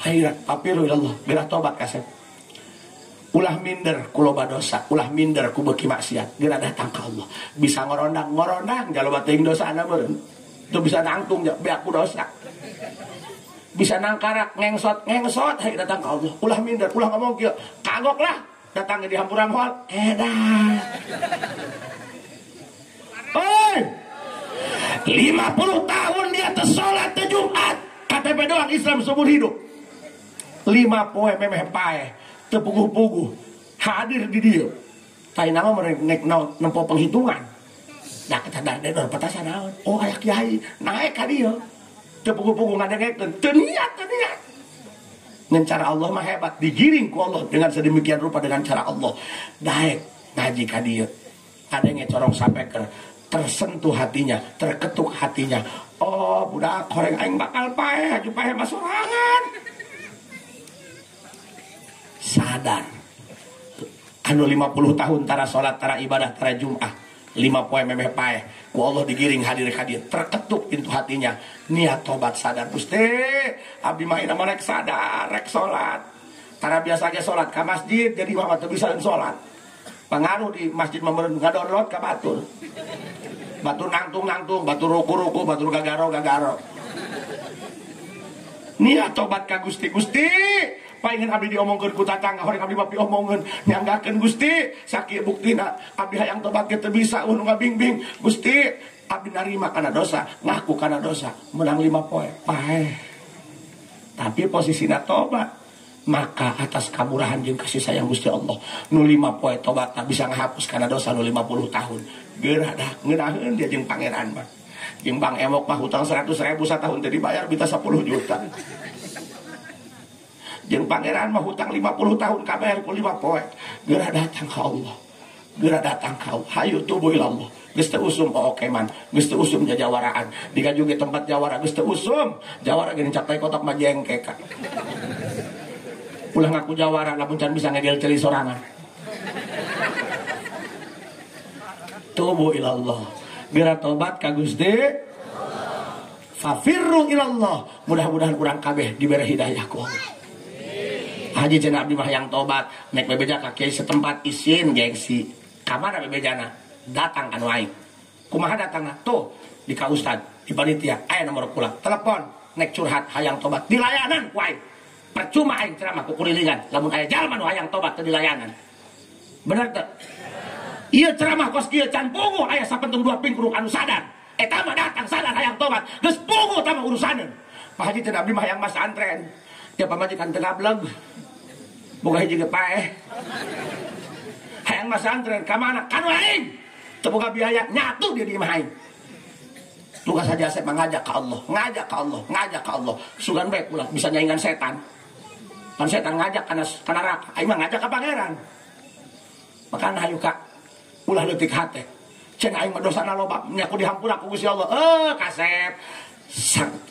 Hayrat papiru Allah, bila tobat kasep. Ulah minder ku loba dosa, ulah minder ku beuki maksiat, geura datang ka Allah. Bisa ngorondang jaloba teuing dosana meureun. Itu bisa nangtung beak ku dosa. Bisa nangkarak ngengsot hayang datang ka Allah. Ulah minder, ulah ngomong kieu. Kagok lah datang ke di hampuran hol. Edan. Oi. 50 tahun dia teu salat teu Jumat. KTP doang Islam seumur hidup. 5 poe memeh paeh. Teu puguh-puguh. Hadir di dieu. Taina mah merek nempo penghitungan. Nah kita dari petasan naon. Oh aya kiai naik ka dieu. Teu puguh-puguh ngadengekeun. Teu niat. Dengan cara Allah mah hebat. Digiring ku Allah dengan sedemikian rupa dengan cara Allah. Daek ngaji ka dieu. Kadenge corong sapeker. Tersentuh hatinya, terketuk hatinya. Oh, budak koreng aing bakal paeh, aju paeh mah sorangan. Sadar. anu 50 tahun tara salat tara ibadah tara Jumat 5 poe memeh paeh ku Allah digiring hadir terketuk pintu hatinya niat tobat sadar Gusti abdi mah ina rek sadar rek salat tara biasa ge salat ka masjid jadi mah teu bisa salat pengaruh di masjid memeureun ngadownload ka batur nangtung batur ruku batur gagaro niat tobat ka Gusti paingin abdi diomongkeun ku tatangga horeng abdi bapi omongkeun nyanggakeun Gusti sakieu buktina abdi hayang tobat ge teu bisa nu ngabingbing Gusti abdi narima kana dosa ngaku kana dosa menang 5 poe paeh tapi posisina tobat maka atas kamurahan jeung kasih sayang Gusti Allah nu 5 poe tobatna bisa ngahapus kana dosa nu 50 tahun geurah dah ngeunaheun dia jeung pangeran mah jeung Bang Emok mah hutang 100.000 satahun teu dibayar bisa 10 juta jeung pangeran mah hutang 50 tahun kabayar ku 5 poe geurah datang ka Allah hayu tubuh ila Allah geus teu usum okeman geus teu usum jajawaraan digaju ge tempat jawara geus teu usum jawara ge capai kotak mah jengkek ulah ngaku jawara lamun can bisa ngegel celi sorangan tubuh ila Allah geura tobat ka Gusti fafirru ila Allah mudah-mudahan urang kabeh dibere hidayah ku Allah Haji cenah abdi mah yang tobat nek bebeja ka kiai setempat isin gengsi kamana bebejana datang anu aing kumaha datangna tuh di ka ustad di panitia aya nomor kula telepon nek curhat hayang tobat dilayanan ku aing percuma aing ceramah ku kurilingan lamun aya jalma nu hayang tobat teu dilayanan bener teu ieu ceramah kos kieu can pungu aya sapentung 2 pingkruk anu sadar eta mah datang sadar hayang tobat geus pungu tah urusaneun Pak Haji cenah abdi mah hayang mas antren ya pamajikan teu gableg boga hiji ge paeh hayang mas antren ka mana kanu aing teu boga biaya nyatu dia di imah aing tugas saja saya mengajak ke Allah sugan baik pula bisa nyaingan setan kan setan ngajak kana neraka aing mah ngajak ka pangeran makana hayu ka ulah leutik hate cenah aing mah dosana loba nya ku dihampura ku Gusti Allah kasep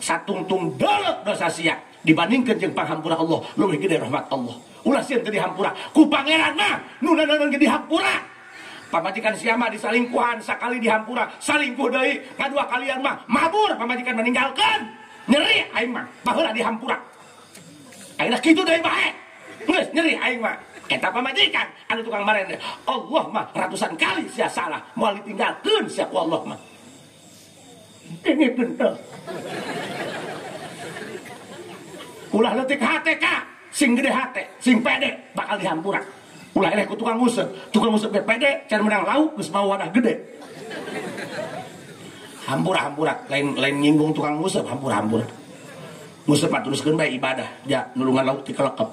satungtung deuleuk dosa sia dibandingkeun jeung panghampura Allah leuwih gede rahmat Allah ulah sieun teu dihampura ku pangeran mah nu nanaon ge dihampura pamajikan sia mah disalingkuhan sakali dihampura salingkuh deui kadua kalian mah mabur pamajikan meninggalkeun nyeri aing mah baheula dihampura ayeuna kitu deui bae geus nyeri aing mah eta pamajikan anu tukang maren Allah mah ratusan kali sia salah moal ditinggalkeun sia ku Allah mah ini bener ulah leutik hate ka sing gede hate sing pede bakal dihampura ulah eleh ku tukang nguseup ge pede can menang lauk geus mau wadah gede hampura lain nyinggung tukang nguseup hampura nguseup mah teruskeun bae ibadah ja nulungan lauk ti kelekep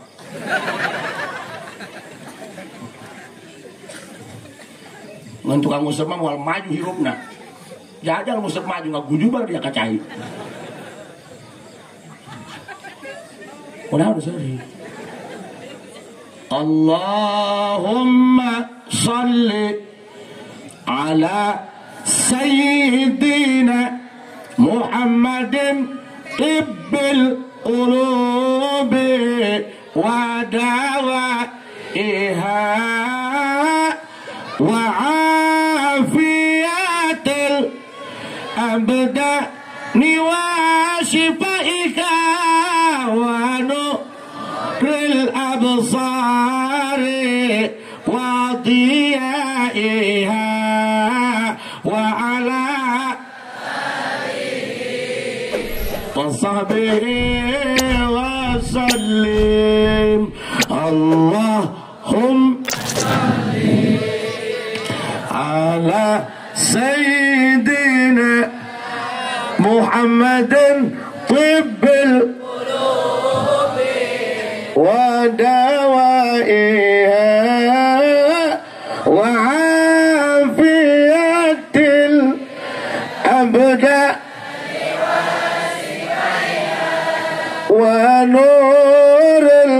ngan tukang nguseup mah moal maju hirupna jajal nguseup maju ngagujubar dia kacai udah sorry Allahumma salli ala sayyidina Muhammadin tibbil qulubi wa dawaiha wa afiyatil abdani wa shifaika wa nuril absari wa diyaiha wa ala wa sahbihi wa sallim Allahumma ala sayyidina Muhammadin tibbil wa dawaiha wa afiyatil abda wa nuril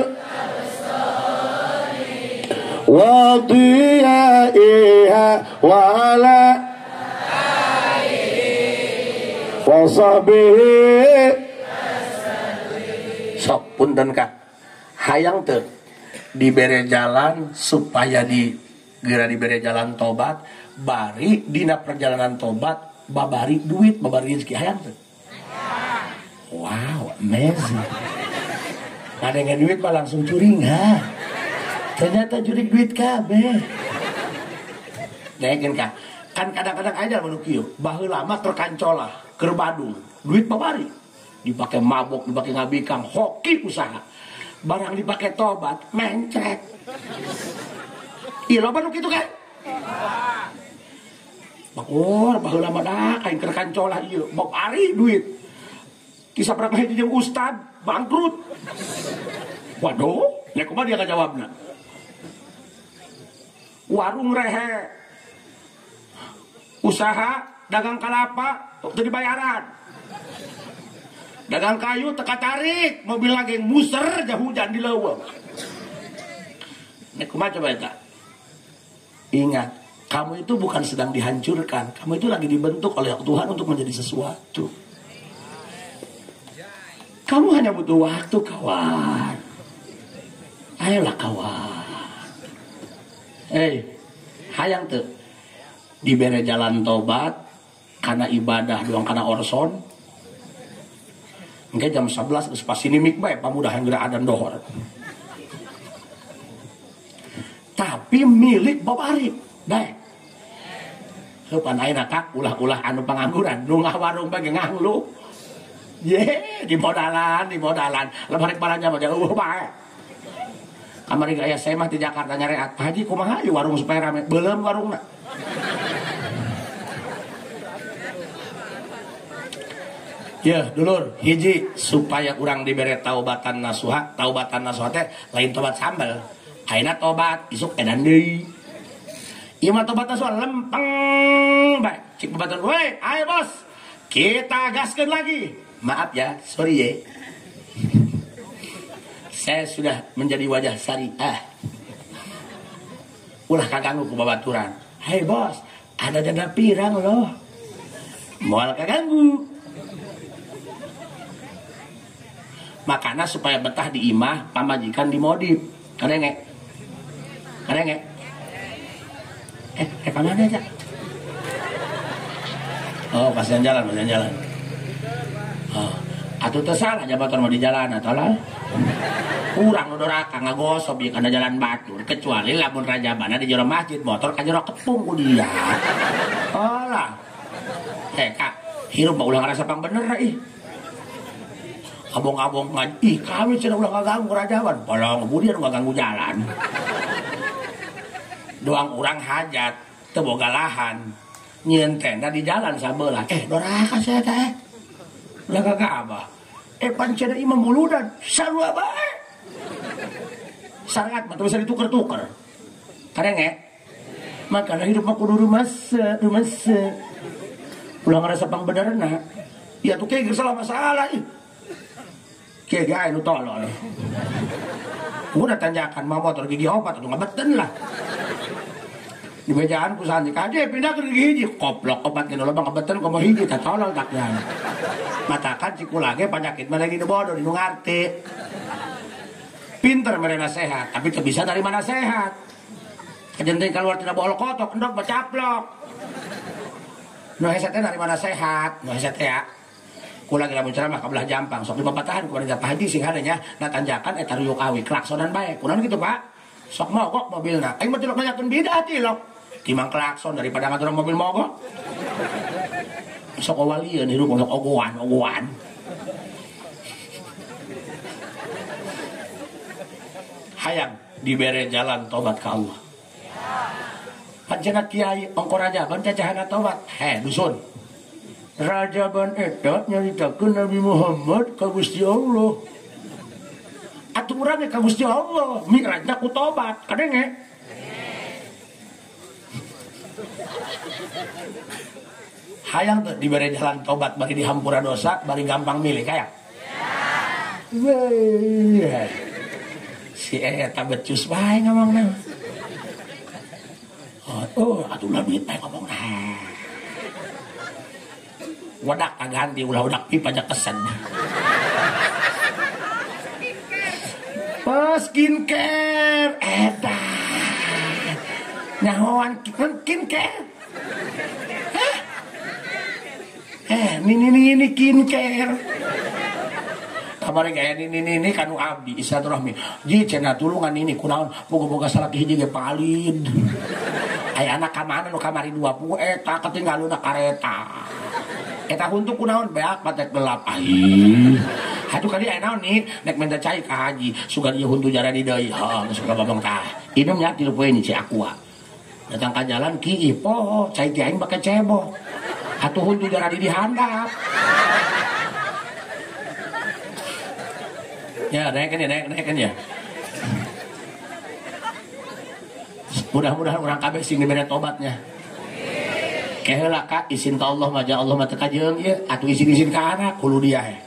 wa diyaiha wa ala wa sahbihi sok punten ka hayang teu dibere jalan supaya geura dibere jalan tobat, bari dina perjalanan tobat babari duit, babari rezeki hayang teh. Wow, amazing. Ada yang duit mah langsung curing ha. Ternyata jurik duit kabeh. Daekeun ka. Kan kadang-kadang aja manu kieu, baheula mah terkancolah keur Badung. Duit babari. Dipake mabok, dipake ngabikang, hoki usaha. Barang dipake tobat, mencret. Iya loba nu kitu kan? Bakor, baheula mah dah kain keur kancolah ieu, babari duit. Kisah berapa hiji jeung ustad bangkrut. Waduh, nya kumaha dia ngajawabna? Warung rehe, usaha dagang kalapa teu dibayaran, dagang kayu teka tarik, mobil lagi muser jah hujan di leuweung. Nek kumaha coba eta? Ingat, kamu itu bukan sedang dihancurkan, kamu itu lagi dibentuk oleh Tuhan untuk menjadi sesuatu. Kamu hanya butuh waktu, kawan. Ayolah kawan. Hayang tuh dibere jalan tobat karena ibadah doang, karena orson. Engke jam 11 geus pasini mik bae pamudahan geura adan dohor. Tapi milik babari bae. Heupan ayeuna kak ulah-ulah anu pangangguran, nu ngawarung bae nganglu. Di modalan. Lebarik barangnya mah jauh bae. Kamari gaya saya mah di Jakarta nyareat, Pak Haji kumaha ieu warung supaya rame? Beuleum warungna. Ya, dulur, hiji supaya urang dibere taubatan nasuha. Taubatan nasuha teh lain tobat sambal. Ayeuna tobat, isuk edan deui. Ieu mah tobat nasuha lempeng bae. Cik babaturan, "Woi, ayo bos. Kita gaskeun lagi." Maaf ya, sorry ya. Saya sudah menjadi wajah syariah. Ulah kaganggu ku babaturan. "Hei bos, ada dana pirang loh." Moal kaganggu. Makanya supaya betah di imah, pamajikan di modif. Kadenge. Kemana aja? Oh, pasien jalan. Oh, atuh teu salah jabatan mau di jalan atuh lah. Kurang nudoraka ngagosok ieu kana jalan batur, kecuali lamun rajabana di jero masjid motor ka jero kepung ku dia. Alah. Kak, hirup mah ulah ngarasa pang bener ih. Abong-abong ngaji, kami cenah ulah ngaganggu rajaban, polong kemudian ngaganggu jalan. Doang urang hajat, teu boga lahan. Nyieun tenda di jalan sabeula. Doraka saya teh. Ulah kagak abah. Pancena imam muludan, sarua bae. Syariat mah bisa ditukar-tukar. Kadenge. Makanya hidup mah kudu rumase. Ulah ngarasa pang benerna. Ya tuh kayak salah masalah ih. Kayak gaya nu tolol. Udah tanjakan mah motor gigi opat atuh ngabeten lah. Di bejaan ku santi kade pindah ke gigi hiji koplok obat kena lobang ngabeten komo hiji tah tolol taknya. Matakan cikulage penyakit mana lagi nu bodoh nu ngarti. Pinter mereka sehat, tapi tak bisa dari mana sehat. Kejenteng keluar tidak boleh kotok, endok bacaplok. Nu hesetnya dari mana sehat, nu heset ya. Kula lagi lamun ceramah kabelah jampang, sok di babatahan kumaha Pak Haji sing hadanya na tanjakan eta riuk awi klaksonan bae. Kunaon kitu Pak? Sok mogok mobilna. Aing mah teu nanyakeun bidah tilok. Timang klakson daripada ngatur mobil mogok. Sok walieun hirup sok ogoan. Hayang dibere jalan tobat ke Allah. Panjenengan kiai ongko rajaban cacahana tobat. Dusun. Rajaban eta nyaritakeun Nabi Muhammad ka Gusti Allah. Atuh urang ka Gusti Allah, mi'rajna ku tobat. Kadenge. Hayang tuh dibere jalan tobat bari dihampura dosa, bari gampang milih kayak. Ya. Si eta becus bae ngomongna. Atuh labit bae ngomongna. Wadak kaganti ulah udak pipa aja kesen. Oh, skincare. Nyahoan skincare. Hah? Ini skincare. Kamari kayak ini kanu abdi Isaturahmi. Ji cenah tulungan ini kunaon boga-boga salaki hiji ge palid. Aya anak ka mana nu kamari 20 eta ketinggaluna kareta. Eta huntu kunaon beak patek gelap. Hatuh kali aya naon nih nek minta cai ka haji sugan ieu huntu jarani deui. Heuh suka babang tah. Inum nya 3 poe nih ci aqua. Datang ka jalan ki ipo cai teh aing make ceboh. Hatuh huntu jarani dihandap. Ya, naikkan ya. Mudah-mudahan orang kabeh sing diberi tobatnya. Keheula ka izin ka Allah maja Allah mah teu kajeung ieu, atuh izin-izin ka anak kudu dia he.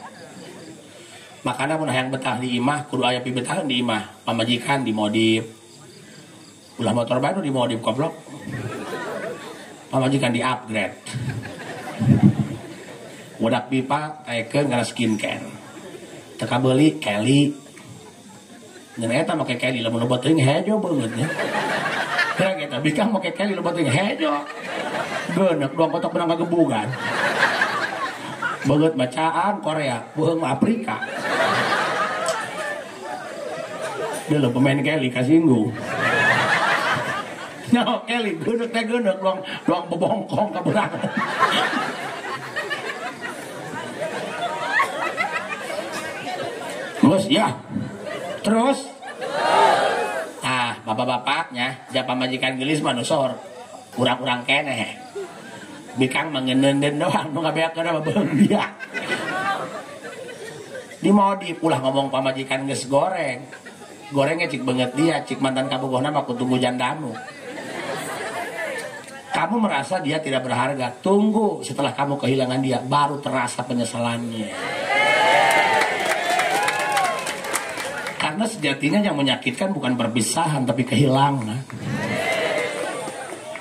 Makana mun hayang betah di imah kudu aya pibetahan di imah, pamajikan di modif. Ulah motor baru di modif goblok. Pamajikan di upgrade. Budak pipa taekeun kana skincare. Teka beli Kelly dan eta make Kelly lamun obat teuing hejo beungeut nya. Kira kita bikang make Kelly obat teuing hejo. Geuneuk doang kotok benang kagebugan. Beungeut bacaan Korea, beuheung Afrika. Dia lo pemain Kelly kasinggung. No Kelly geuneuk teh geuneuk doang bebongkong ka beurang. Terus bapak-bapaknya japa majikan gelis manusor kurang-kurang keneh bikang mangeundeun doang nu ngabeakeun mah beung dia di modif ulah ngomong pamajikan geus gorengnya cik banget dia cik mantan kabogohna mah kutunggu jandamu kamu merasa dia tidak berharga tunggu setelah kamu kehilangan dia baru terasa penyesalannya. Karena sejatinya yang menyakitkan bukan perpisahan tapi kehilangan.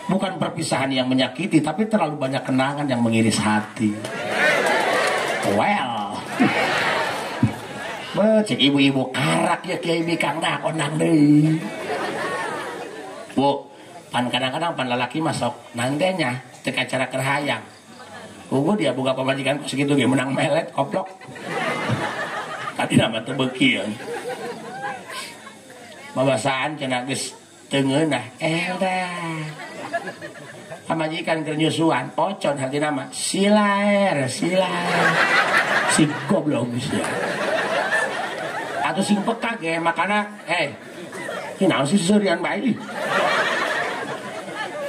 Bukan perpisahan yang menyakiti tapi terlalu banyak kenangan yang mengiris hati. Well. Cek ibu-ibu karak ya kiai bikang dah konang deui. Bu, pan kadang-kadang pan lalaki masuk nanggenya teu acara kerhayang. Ugu dia boga pamajikan segitu ge menang melet koplok. Tadi nama teu beukieu. Babasaan cenah geus teu ngeunah dah pamajikan keur nyusuan ocon hartina mah silaer si goblok geus ya atuh sing peka ge makana ieu naon sih seurian bae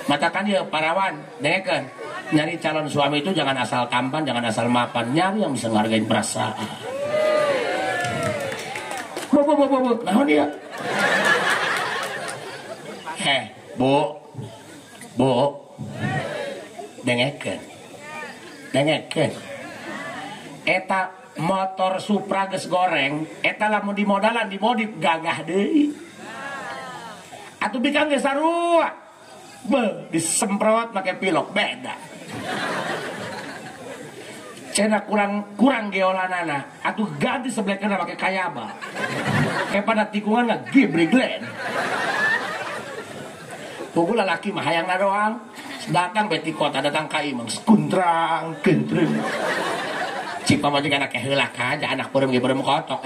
matakan ieu parawan dengekeun nyari calon suami itu jangan asal tampan jangan asal mapan nyari yang bisa ngargain perasaan bo naon ieu Bu, dengekeun. Eta motor Supra geus goreng, eta lamun dimodalan dimodif gagah deui. Atuh bikang geus sarua. Disemprot make pilok beda. Cenah kurang geolanana, atuh ganti sebelekeun make kayaba. Kayak pada tikungan ngagibreglen. Pugu lalaki mah hayangna doang. Datang beti kota datang ka imang kuntrang kentreng. Cik pamajikan anak heula kaja anak beureum ge beureum kotok.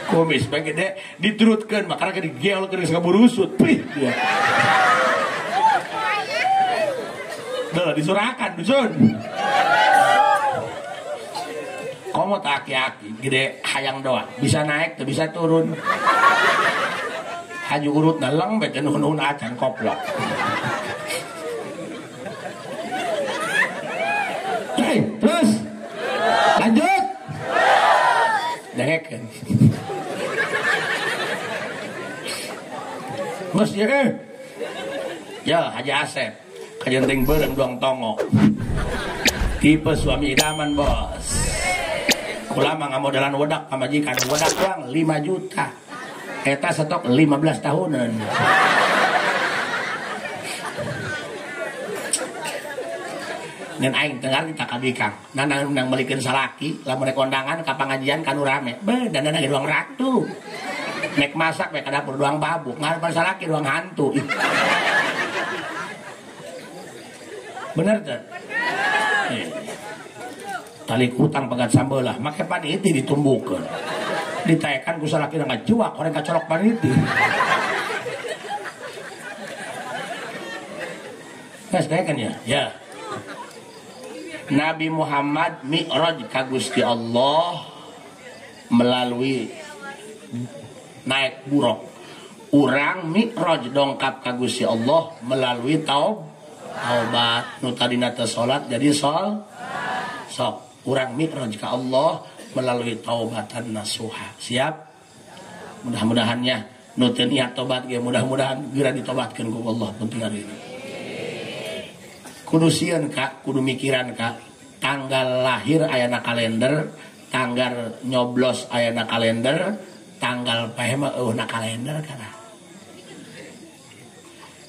Kumis bae gede diturutkeun makana ge digeolkeun geus ngaburusut. Pih dia. Dah disurakan dusun. Komo tak aki-aki gede hayang doang. Bisa naik teu bisa turun. Haju urut naleng bete nuhun acan koplok. Terus lanjut. Dengekeun. Geus ya Ya Haji Asep. Kajenting beureum doang tongo. Tipe suami idaman bos. Kula mah ngamodelan wedak pamajikan wedak doang 5 juta. Eta stok 15 tahunan. ngan aing tengah kita kabikang nanang nang melikeun salaki lamun rek kondangan ka pangajian kanu rame be danana ge doang ratu nek masak we ka dapur doang babuk ngarepan salaki doang hantu bener teh tali kutang pegat sambelah make paniti ditumbukeun ditaekan ku salaki ngajuak orang kacolok paniti Kas kan ya? Ya. Nabi Muhammad mi'raj ka Gusti Allah melalui naik buruk. Urang mi'raj dongkap ka Gusti Allah melalui taubat. Nu tadina teh salat jadi sok. Urang mi'raj ka Allah melalui taubatan nasuha. Siap? Mudah-mudahannya nu teu niat tobat ge mudah-mudahan geura ditobatkeun ku Allah penting hari ini. Kudu sieun Kak, kudu mikiran Kak. Tanggal lahir ayana kalender, tanggal nyoblos ayana kalender, tanggal pae mah eueuhna kalender kana.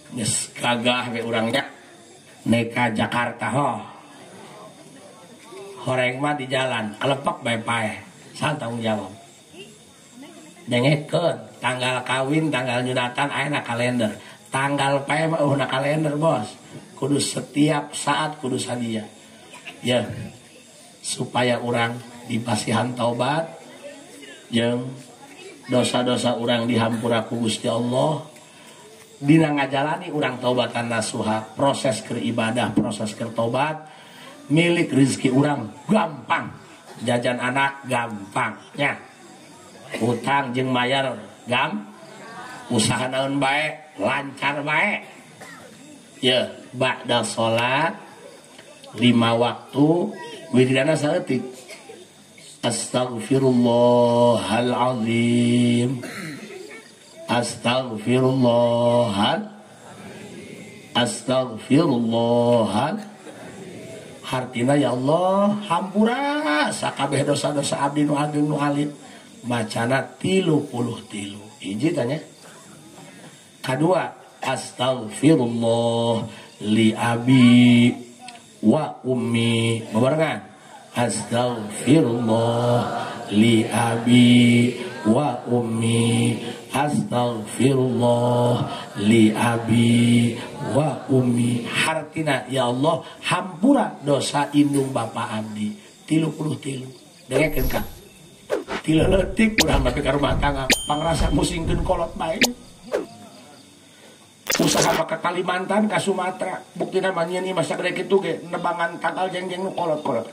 Geus gagah we urang nya neka Jakarta ho. Horeng mah di jalan, kelepek bae pae. Saha tanggung jawab? Dengekeun tanggal kawin, tanggal nyunatan ayana kalender. Tanggal pae mah eueuhna kalender, Bos. Kudu setiap saat kudu sadia ya supaya orang dipasihan taubat jeung dosa-dosa orang dihampura ku Gusti Allah dina ngajalani orang taubatan nasuha proses keur ibadah proses keur taubat milik rezeki orang gampang jajan anak gampang nya utang jeung mayar usaha naon bae lancar bae ya ba'da salat 5 waktu wiridana saeutik astaghfirullahalazim astaghfirullah hartina ya Allah hampura sakabeh dosa-dosa abdi nu ageng nu alit macana 33 hiji tanya kadua astaghfirullah li abi wa ummi barengan astaghfirullah li abi wa ummi astaghfirullah li abi wa ummi hartina ya Allah hampura dosa indung bapa abdi 33 dengekeun Kang 3 leutik urang nepi ka rumah tangga pangrasa musingkeun kolot bae usaha ke Kalimantan ke Sumatera bukti namanya nih masa gede gitu ge nebangan tanggal jeng-jeng nu kolot-kolot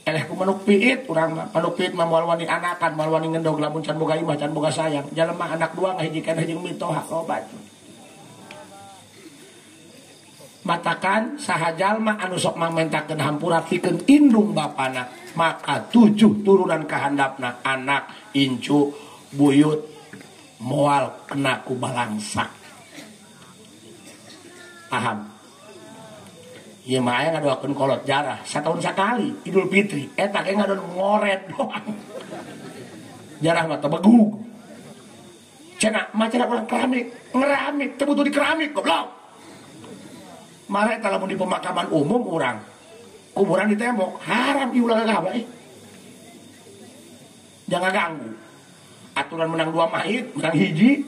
eleh ku manuk piit urang mah manuk piit mah moal wani anakan moal wani ngendog lamun can boga imah can boga sayang jelema anak dua ngahijikeun jeung mitoha loba matakan saha jalma anu sok mamentakeun hampura pikeun indung bapana maka 7 turunan kahandapna anak incu buyut moal kena ku balangsak paham ieu mah aya ngadoakeun kolot jarah satahun sakali Idul Fitri eta ge ngadoan ngoret doang jarah mah teu begug cenah macana urang keramik ngeramik teu butuh di keramik goblok mare eta lamun di pemakaman umum urang kuburan di tembok haram iulah gagah bae jangan ganggu aturan menang 2 mayit, menang hiji.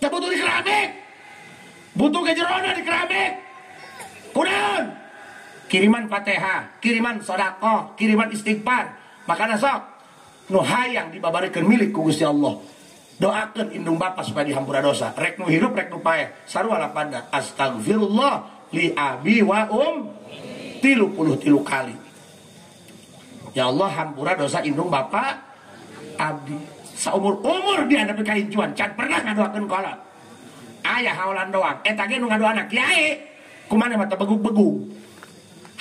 Tak butuh di keramik. Butuh ke jerona di keramik. Kunaon? Kiriman Fatihah, kiriman sedekah, kiriman istighfar. Makana sok nu hayang dibabarikeun milik ku Gusti Allah. Doakeun indung bapa supaya dihampura dosa. Rek nu hirup rek nu paeh. Sarua lapada astagfirullah li abi wa 33 kali. Ya Allah hampura dosa indung bapa abdi saumur-umur dia nepi ka hincuan can pernah ngadoakeun kolot aya haolan doang eta ge nu ngadoana kiai kumaha mah teu begug-begug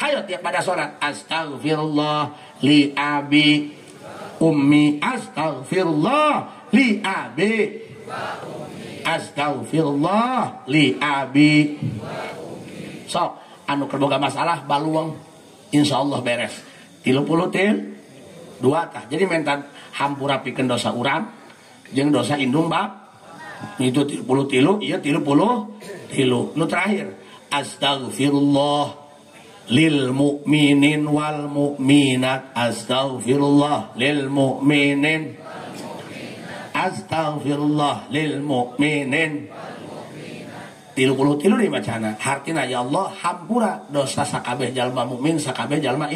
hayo tiap pada salat astaghfirullah li abi ummi astaghfirullah li abi astaghfirullah li abi sok anu keur boga masalah baluang insyaallah beres 30 2 tah jadi mentan hampura pikeun dosa urang jeung dosa indung Itu 33, iya 33. Nu terakhir, astaghfirullah lil mu'minin wal mu'minat. Astaghfirullah lil mu'minin. Astaghfirullah lil mu'minin. 33 di macana. Hartina ya Allah hampura dosa sakabeh jalma mukmin, sakabeh jalma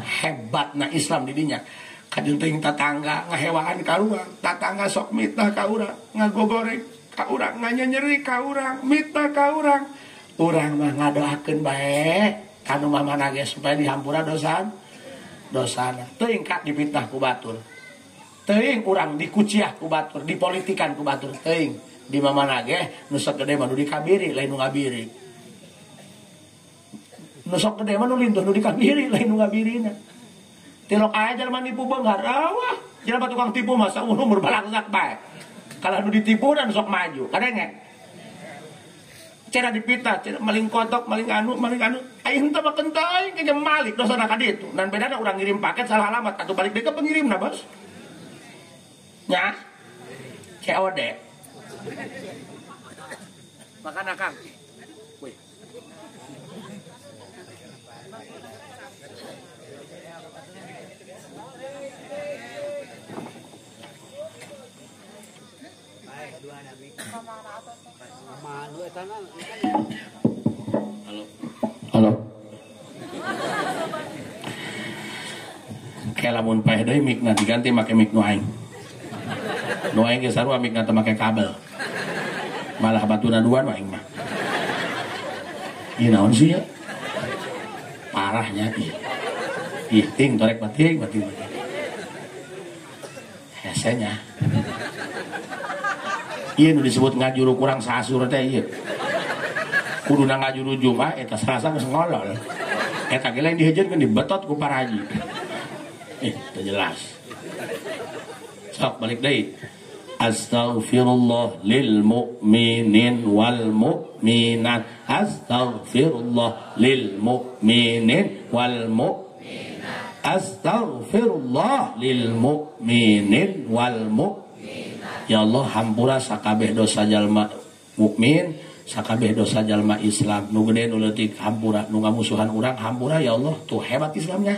hebatna Islam di dinya. Kadin teuing tatangga ngahewaan ka urang, tatangga sok mitah ka urang, ngagogoreng ka urang, nganyeri ka urang, mitah ka urang. Urang mah ngadoakeun bae kanu mamana ge supaya dihampura dosana. Teuing ka dipitnah ku batur. Teuing urang dikuciah ku batur, dipolitikan ku batur. Teuing di mamana ge nu sok gede mah nu dikabiri lain nu ngabiri. Nu sok gede mah nu lintuh nu dikabiri lain nu ngabirina. Tilok aja jelema nipu beunghar. Wah, jelema tukang tipu masa umur balangsak bae. Kalau nu ditipu dan sok maju. Kadenge. Cara dipitah, cara maling kotok, maling anu. Aing teh mah kenteu aing ke malik dosana ka ditu. Dan bedana urang ngirim paket salah alamat atuh balik deui ke pengirimna, Bos. Nya. COD. Makan Kang. Wih. Halo. Kayak lamun paeh deui micna diganti make mic nu aing. Nu aing ge sarua micna teu make kabel. Malah batuna duaan mah aing mah. Ieu naon sih ya? Parahnya ieu. Ih, ting torek bating. Hesenya. Ieu nu disebut ngajuru kurang sasur teh ieu. Kuduna ngajuru Jumat eta sarasa geus ngolol. Eta ge lain dihejeurkeun dibetot ku para haji. Teu jelas. Sok balik deui. Astaghfirullah lil mu'minin wal mu'minat. Astaghfirullah lil mu'minin wal mu'minat. Astaghfirullah lil mu'minin wal mu'minat. Ya Allah hampura sakabeh dosa jalma mukmin, sakabeh dosa jalma Islam. Nu gede nu leutik hampura, nu ngamusuhan urang hampura ya Allah. Tuh hebat Islamnya.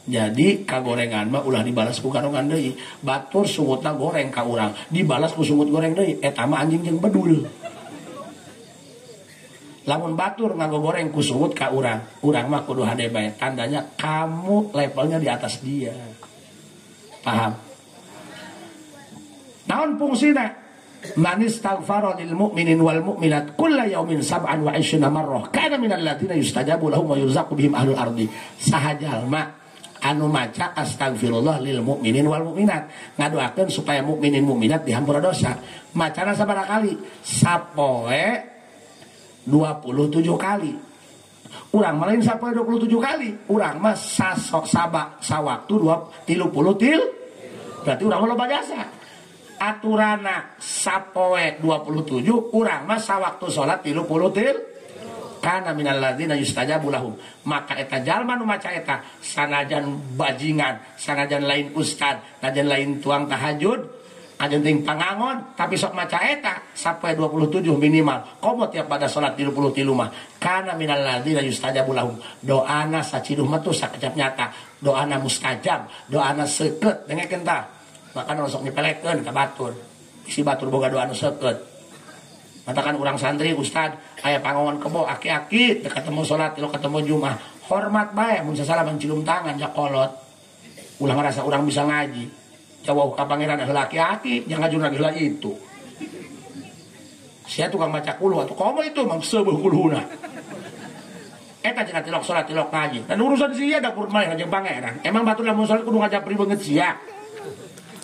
Jadi kagorengan mah ulah dibalas ku karongan deui. Batur sungutna goreng ka urang, dibalas ku sungut goreng deui. Eta mah anjing jeung bedul. Lamun batur ngagogoreng ku sungut ka urang, urang mah kudu hade bae. Tandanya kamu levelnya di atas dia. Paham? Naon fungsina? Man istaghfara lil mu'minin wal mu'minat kulla yaumin sab'an wa 20 marrah kana minal ladzina yustajabu lahum wa yurzaqu bihim ahlul ardi. Sahajalma anu maca astagfirullah lil mu'minin wal mu'minat ngadoakeun supaya mukminin mukminat dihampura dosa. Macana sabaraha kali? Sapoe 27 kali. Urang mah lain sapoe 27 kali. Urang mah sawaktu 30 berarti urang loba jasa. Aturana sapoe 27, urang mah sawaktu salat 30 kana minal ladzina yustajabu lahum. Maka eta jalma nu maca eta sanajan bajingan, sanajan lain ustad, sanajan lain tuang tahajud, ajan ting pangangon, tapi sok maca eta sapoe 27 minimal. Komo tiap pada salat 33 mah kana minal ladzina yustajabu lahum. Doana saciduh mah tuh sakecap nyata. Doana mustajab, doana seukeut dengekeun tah. Maka nosok dipelekeun ka batur. Si batur boga doa anu seukeut. Matakan urang santri ustad aya pangongon kebo aki-aki teu ketemu salat teu ketemu Jumat. Hormat bae mun sasalaman cilum tangan jak kolot. Ulah ngarasa urang bisa ngaji. Jauh ka pangeran heula aki-aki jangan ngajurna heula itu. Sia tukang maca kuluh atuh komo itu mang seueuh kuluhna. Eta cenah tilok salat tilok ngaji. Dan urusan sia dapur mah jeung pangeran. Emang batur lamun salat kudu ngajapri beungeut sia.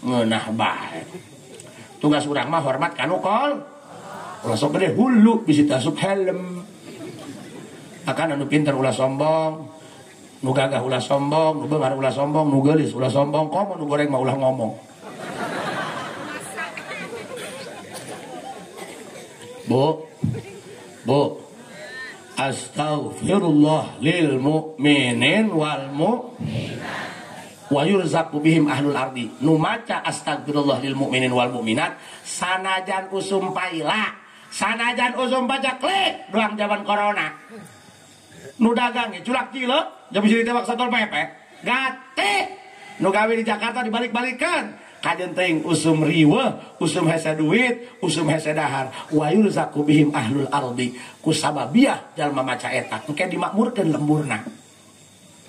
Ngeunah bae. Tugas urang mah hormat kanu kol. Ulah sok gede hulu bisi tasup helm. Akan anu pinter ulah sombong, nu gagah ulah sombong, nu beunghar ulah sombong, nu geulis ulah sombong, komo nu goreng mah ulah ngomong. Bu. Astaghfirullah lil mu'minin wal mu'minat. wa yurzaqu bihim ahlul ardi. Nu maca astagfirullah lil mu'minin wal mu'minat sanajan usum paila, sanajan usum pacaklik doang zaman corona. Nu dagang culak cileuk jadi bisa ditebak satpol PP gate. Nu gawe di Jakarta dibalik-balikan kajen teuing usum riweuh, usum hese duit, usum hese dahar. Wa yurzaqu bihim ahlul ardi. Ku sababiah jalma maca eta engke dimakmurkeun lemburna.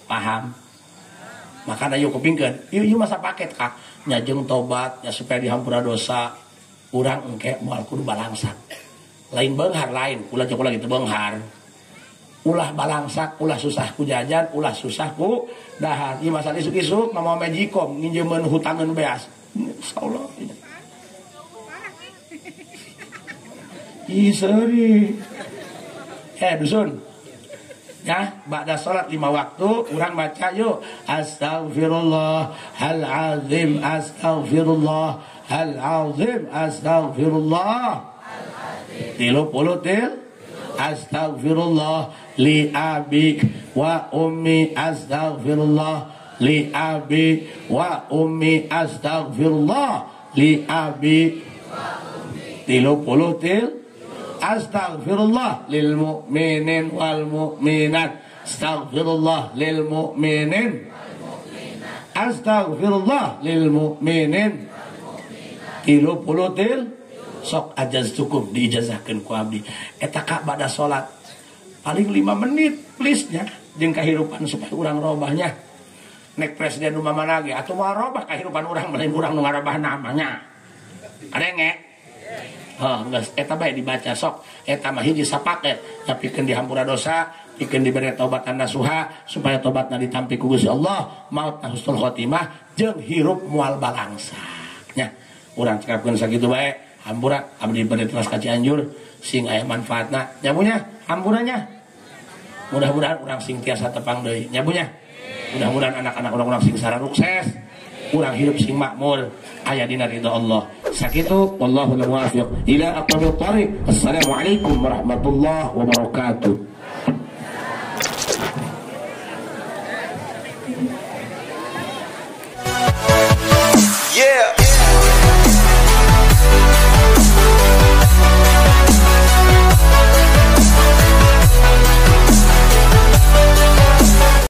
Paham? Makanya yuk kupingkeun, yuk masa paket kak nyajeng tobat ya supaya dihampura dosa. Urang engke moal kudu balangsak. Lain beunghar lain, ulah jeung ulah gitu beunghar. Ulah balangsak, ulah susah ku jajan, ulah susah ku dahar. Ieu masa isuk-isuk mama Magicom nginjeumkeun hutangeun beas. Insyaallah. Ih seri. Dusun. Ya, ba'da salat 5 waktu urang baca yuk astaghfirullahal-azim astaghfirullahal-azim astaghfirullah 30 til astaghfirullah li abi wa ummi astaghfirullah li abi wa ummi astaghfirullah li abi 30 til astaghfirullah lil mu'minin wal mu'minat astaghfirullah lil mu'minin astaghfirullah lil mu'minin 30 til sok ajaz cukup diijazahkeun ku abdi eta ka bada salat paling 5 menit please nya jeung kahirupan supaya urang robahnya nek presiden umamana ge atuh moal robah kahirupan urang melain urang nu ngarobah namanya ada nge. Geus eta bae dibaca sok eta mah hiji sapake tapikeun dihampura dosa pikeun diberi taubatan nasuha supaya tobatna ditampi ku Gusti Allah maut husnul khotimah jeung hirup moal balangsa nya urang cekapkeun sakitu bae hampura abdi bade teras ka Cianjur sing aya manfaatna nyabunya hampurannya mudah-mudahan urang sing tiasa tepang deui nyabunya mudah-mudahan anak-anak urang sing sareng sukses urang hidup sing makmur aya dina ridha Allah sakitu wallahu muwaffiq ila aqwamit thariq. Assalamualaikum warahmatullahi wabarakatuh.